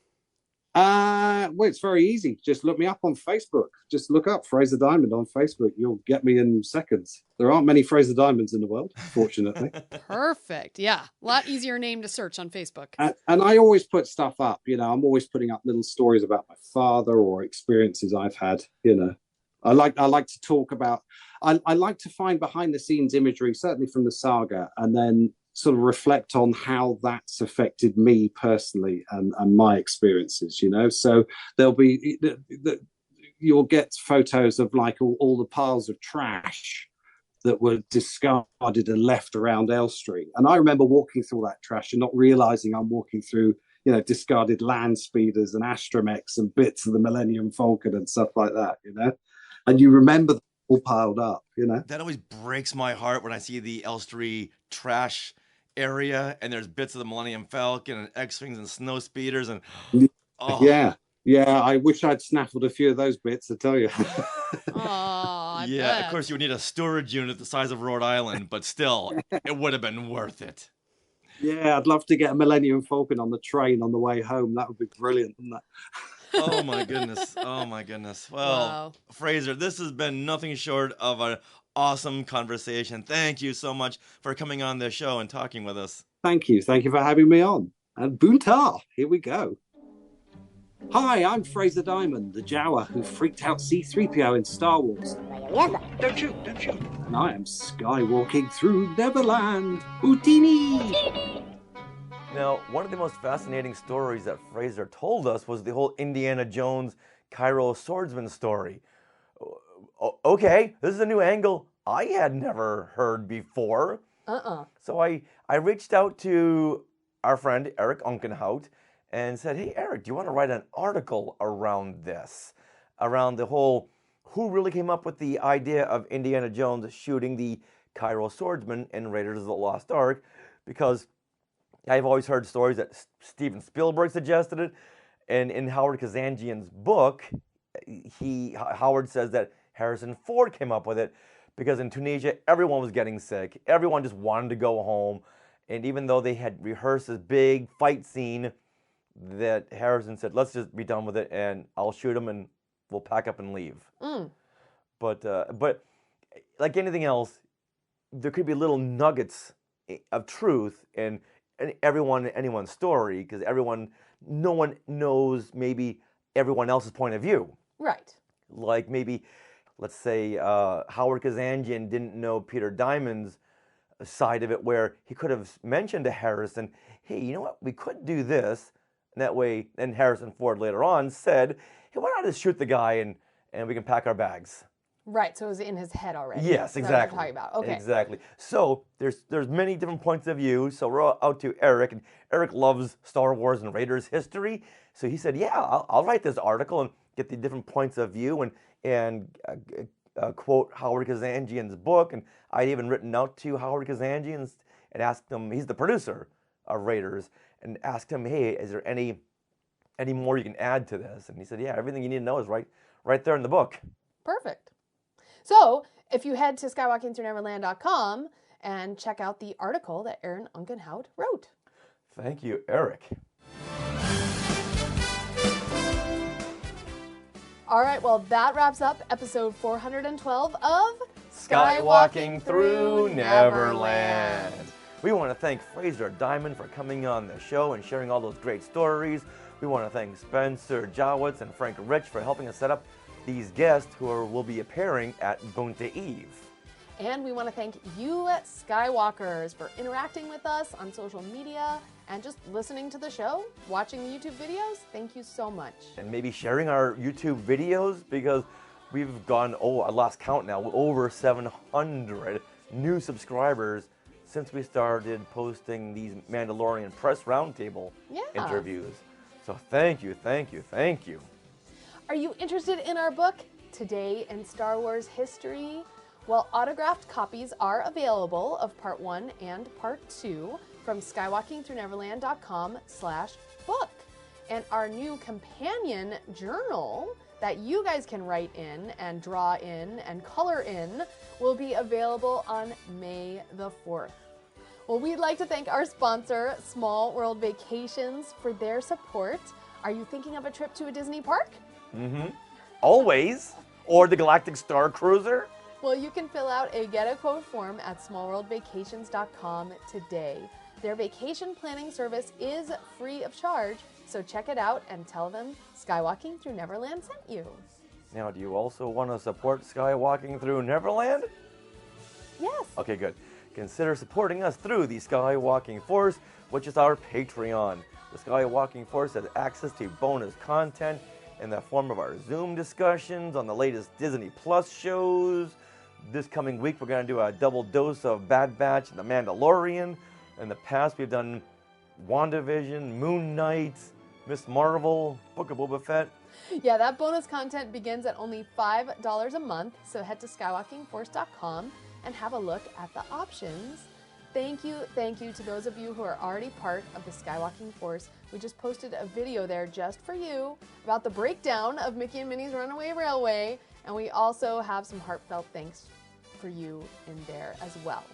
Well, it's very easy. Just look me up on Facebook. Just look up Frazer Diamond on Facebook. You'll get me in seconds. There aren't many Frazer Diamonds in the world, fortunately. Perfect. Yeah. A lot easier name to search on Facebook. And I always put stuff up. I'm always putting up little stories about my father or experiences I've had. I like to talk about. I like to find behind the scenes imagery, certainly from the saga, and then sort of reflect on how that's affected me personally and my experiences, So there'll be, you'll get photos of like all the piles of trash that were discarded and left around Elstree. And I remember walking through all that trash and not realizing I'm walking through, discarded land speeders and astromechs and bits of the Millennium Falcon and stuff like that, And you remember them all piled up, That always breaks my heart when I see the Elstree trash area and there's bits of the Millennium Falcon and X-Wings and snow speeders and yeah, I wish I'd snaffled a few of those bits, I tell you. Yeah, of course you would need a storage unit the size of Rhode Island, but still it would have been worth it. Yeah, I'd love to get a Millennium Falcon on the train on the way home. That would be brilliant, wouldn't that? Oh my goodness. Well, wow. Frazer, this has been nothing short of an awesome conversation. Thank you so much for coming on the show and talking with us. Thank you for having me on. And Boonta, here we go. Hi, I'm Frazer Diamond, the Jawa who freaked out C-3PO in Star Wars. Don't shoot. And I am skywalking through Neverland. Houdini! Now, one of the most fascinating stories that Frazer told us was the whole Indiana Jones Cairo swordsman story. Okay, this is a new angle I had never heard before. So I reached out to our friend Eric Unkenhout and said, hey, Eric, do you want to write an article around this? Around the whole, who really came up with the idea of Indiana Jones shooting the Cairo swordsman in Raiders of the Lost Ark? Because I've always heard stories that Steven Spielberg suggested it. And in Howard Kazanjian's book, Howard says that Harrison Ford came up with it because in Tunisia, everyone was getting sick. Everyone just wanted to go home. And even though they had rehearsed this big fight scene, that Harrison said, let's just be done with it and I'll shoot him and we'll pack up and leave. But like anything else, there could be little nuggets of truth in anyone's story because no one knows maybe everyone else's point of view. Right. Like maybe, let's say Howard Kazanjian didn't know Peter Diamond's side of it where he could have mentioned to Harrison, hey, you know what, we could do this. And that way, and Harrison Ford later on said, hey, why not just shoot the guy and we can pack our bags. Right, so it was in his head already. Yes, exactly. That's what we're talking about. Okay. Exactly. So there's many different points of view. So we're out to Eric, and Eric loves Star Wars and Raiders history. So he said, yeah, I'll write this article and get the different points of view and quote Howard Kazanjian's book. And I'd even written out to Howard Kazanjian and asked him, he's the producer of Raiders, and asked him, hey, is there any more you can add to this? And he said, yeah, everything you need to know is right there in the book. Perfect. So if you head to skywalkingthroughneverland.com and check out the article that Aaron Unkenhout wrote. Thank you, Eric. All right, well, that wraps up episode 412 of Skywalking Through Neverland. We want to thank Frazer Diamond for coming on the show and sharing all those great stories. We want to thank Spencer Jawitz and Frank Rich for helping us set up these guests who will be appearing at Boonta Eve. And we want to thank you, Skywalkers, for interacting with us on social media and just listening to the show, watching the YouTube videos. Thank you so much. And maybe sharing our YouTube videos because we've gone, I lost count now, over 700 new subscribers since we started posting these Mandalorian press roundtable interviews. So thank you. Are you interested in our book, Today in Star Wars History? Well, autographed copies are available of Part 1 and Part 2 from skywalkingthroughneverland.com/book. And our new companion journal that you guys can write in and draw in and color in will be available on May the 4th. Well, we'd like to thank our sponsor, Small World Vacations, for their support Are you thinking of a trip to a Disney park? Always. Or the Galactic Star Cruiser. Well, you can fill out a Get a Quote form at smallworldvacations.com today. Their vacation planning service is free of charge, so check it out and tell them Skywalking Through Neverland sent you. Now, do you also want to support Skywalking Through Neverland? Yes. Okay, good. Consider supporting us through the Skywalking Force, which is our Patreon. The Skywalking Force has access to bonus content in the form of our Zoom discussions on the latest Disney Plus shows. This coming week, we're going to do a double dose of Bad Batch and The Mandalorian. In the past, we've done WandaVision, Moon Knight, Miss Marvel, Book of Boba Fett. Yeah, that bonus content begins at only $5 a month, so head to skywalkingforce.com and have a look at the options. Thank you to those of you who are already part of the Skywalking Force. We just posted a video there just for you about the breakdown of Mickey and Minnie's Runaway Railway, and we also have some heartfelt thanks for you in there as well.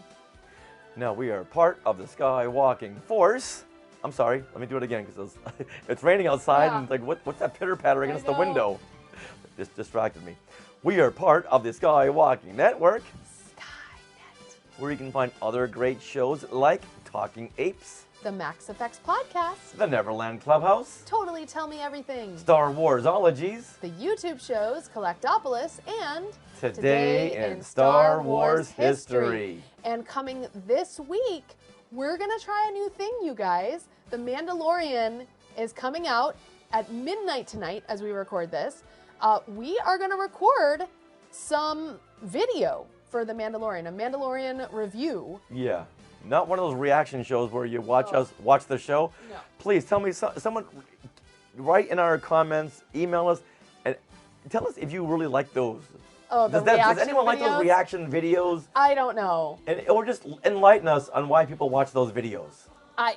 Now, we are part of the Skywalking Force. I'm sorry, let me do it again because it's raining outside and it's like, what's that pitter-patter against the window? It just distracted me. We are part of the Skywalking Network, where you can find other great shows like Talking Apes, The Max Effects Podcast, The Neverland Clubhouse, Totally Tell Me Everything, Star Warsologies, the YouTube shows Collectopolis, and Today in Star Wars History. And coming this week, we're going to try a new thing, you guys. The Mandalorian is coming out at midnight tonight as we record this. We are going to record some video for The Mandalorian, a Mandalorian review. Yeah, not one of those reaction shows where you watch watch the show. No. Please tell me, someone write in our comments, email us, and tell us if you really like those. Oh, does anyone like those reaction videos? I don't know. Or just enlighten us on why people watch those videos. I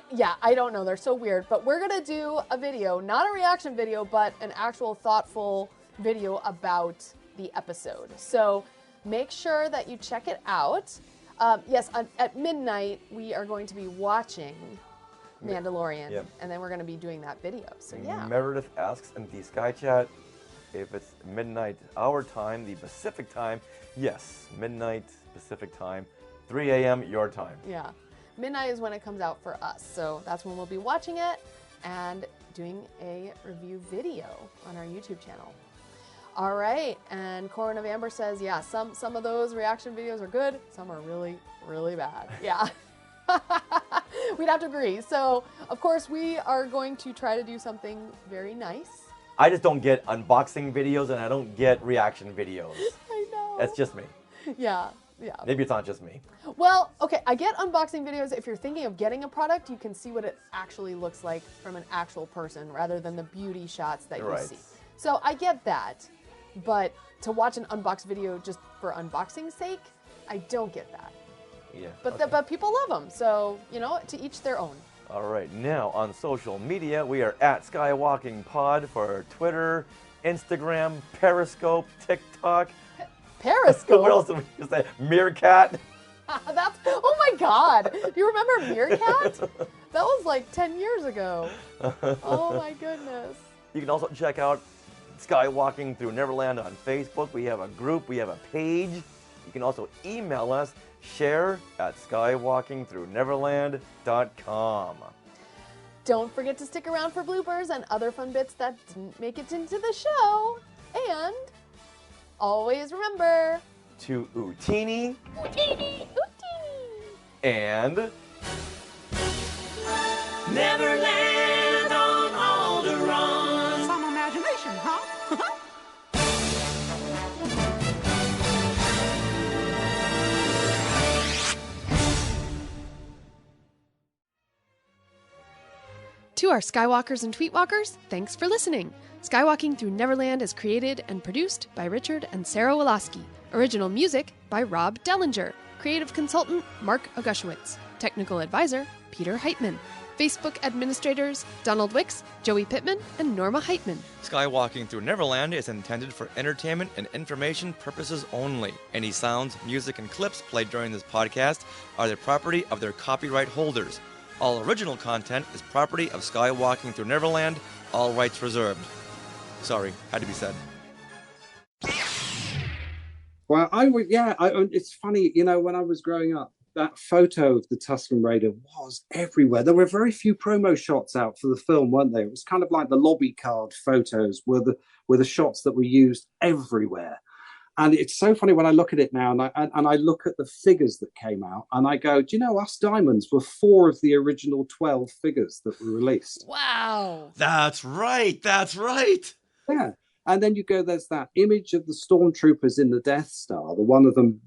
don't know. They're so weird. But we're going to do a video, not a reaction video, but an actual thoughtful video about the episode. So make sure that you check it out. Yes, at midnight, we are going to be watching Mandalorian, and then we're going to be doing that video. So yeah. Meredith asks in the Sky Chat if it's midnight our time, the Pacific time. Yes, midnight Pacific time, 3 a.m. your time. Yeah, midnight is when it comes out for us. So that's when we'll be watching it and doing a review video on our YouTube channel. All right, and Corin of Amber says, yeah, some of those reaction videos are good, some are really, really bad. Yeah, we'd have to agree. So, of course, we are going to try to do something very nice. I just don't get unboxing videos and I don't get reaction videos. I know. That's just me. Yeah. Maybe it's not just me. Well, okay, I get unboxing videos. If you're thinking of getting a product, you can see what it actually looks like from an actual person rather than the beauty shots that you see. So I get that. But to watch an unboxed video just for unboxing's sake, I don't get that. Yeah. But people love them, so, you know, to each their own. All right, now on social media, we are at Skywalking Pod for Twitter, Instagram, Periscope, TikTok. Periscope? What else did we say? Meerkat? Oh my God. Do you remember Meerkat? That was like 10 years ago. Oh my goodness. You can also check out Skywalking Through Neverland on Facebook. We have a group, we have a page. You can also email us, share@skywalkingthroughneverland.com. Don't forget to stick around for bloopers and other fun bits that didn't make it into the show. And always remember to Utini. Utini. And Neverland on Alderaan. Some imagination, huh? To our Skywalkers and Tweetwalkers, thanks for listening. Skywalking Through Neverland is created and produced by Richard and Sarah Woloski. Original music by Rob Dellinger. Creative consultant Mark Augushowitz. Technical advisor Peter Heitman. Facebook administrators Donald Wicks, Joey Pittman, and Norma Heitman. Skywalking Through Neverland is intended for entertainment and information purposes only. Any sounds, music, and clips played during this podcast are the property of their copyright holders. All original content is property of Skywalking Through Neverland All rights reserved. Sorry, had to be said. Well, it's funny, when I was growing up, that photo of the Tusken Raider was everywhere. There were very few promo shots out for the film, weren't there? It was kind of like the lobby card photos were the shots that were used everywhere. And it's so funny when I look at it now, and I look at the figures that came out, and I go, do you know, us Diamonds were 4 of the original 12 figures that were released. Wow. That's right. Yeah. And then you go, there's that image of the stormtroopers in the Death Star, the one of them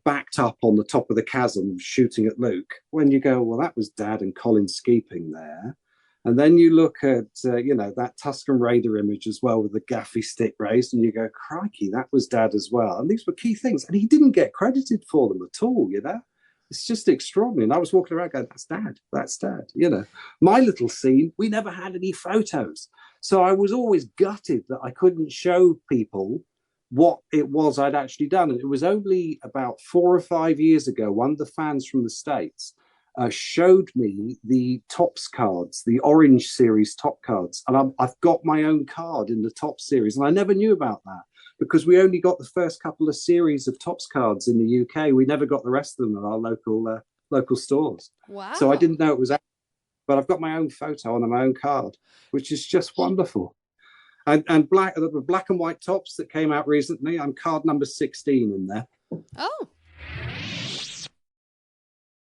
backed up on the top of the chasm shooting at Luke. When you go, well, that was Dad and Colin Skeeping there. And then you look at, that Tusken Raider image as well with the gaffy stick raised, and you go, crikey, that was Dad as well. And these were key things. And he didn't get credited for them at all, It's just extraordinary. And I was walking around going, that's Dad, My little scene, we never had any photos. So I was always gutted that I couldn't show people what it was I'd actually done. And it was only about 4 or 5 years ago, one of the fans from the States showed me the Topps cards, the Orange Series Top cards. And I've got my own card in the Topps series. And I never knew about that because we only got the first couple of series of Topps cards in the UK. We never got the rest of them at our local stores. Wow. So I didn't know it was out. But I've got my own photo on my own card, which is just wonderful. And the black and white Topps that came out recently, I'm card number 16 in there. Oh.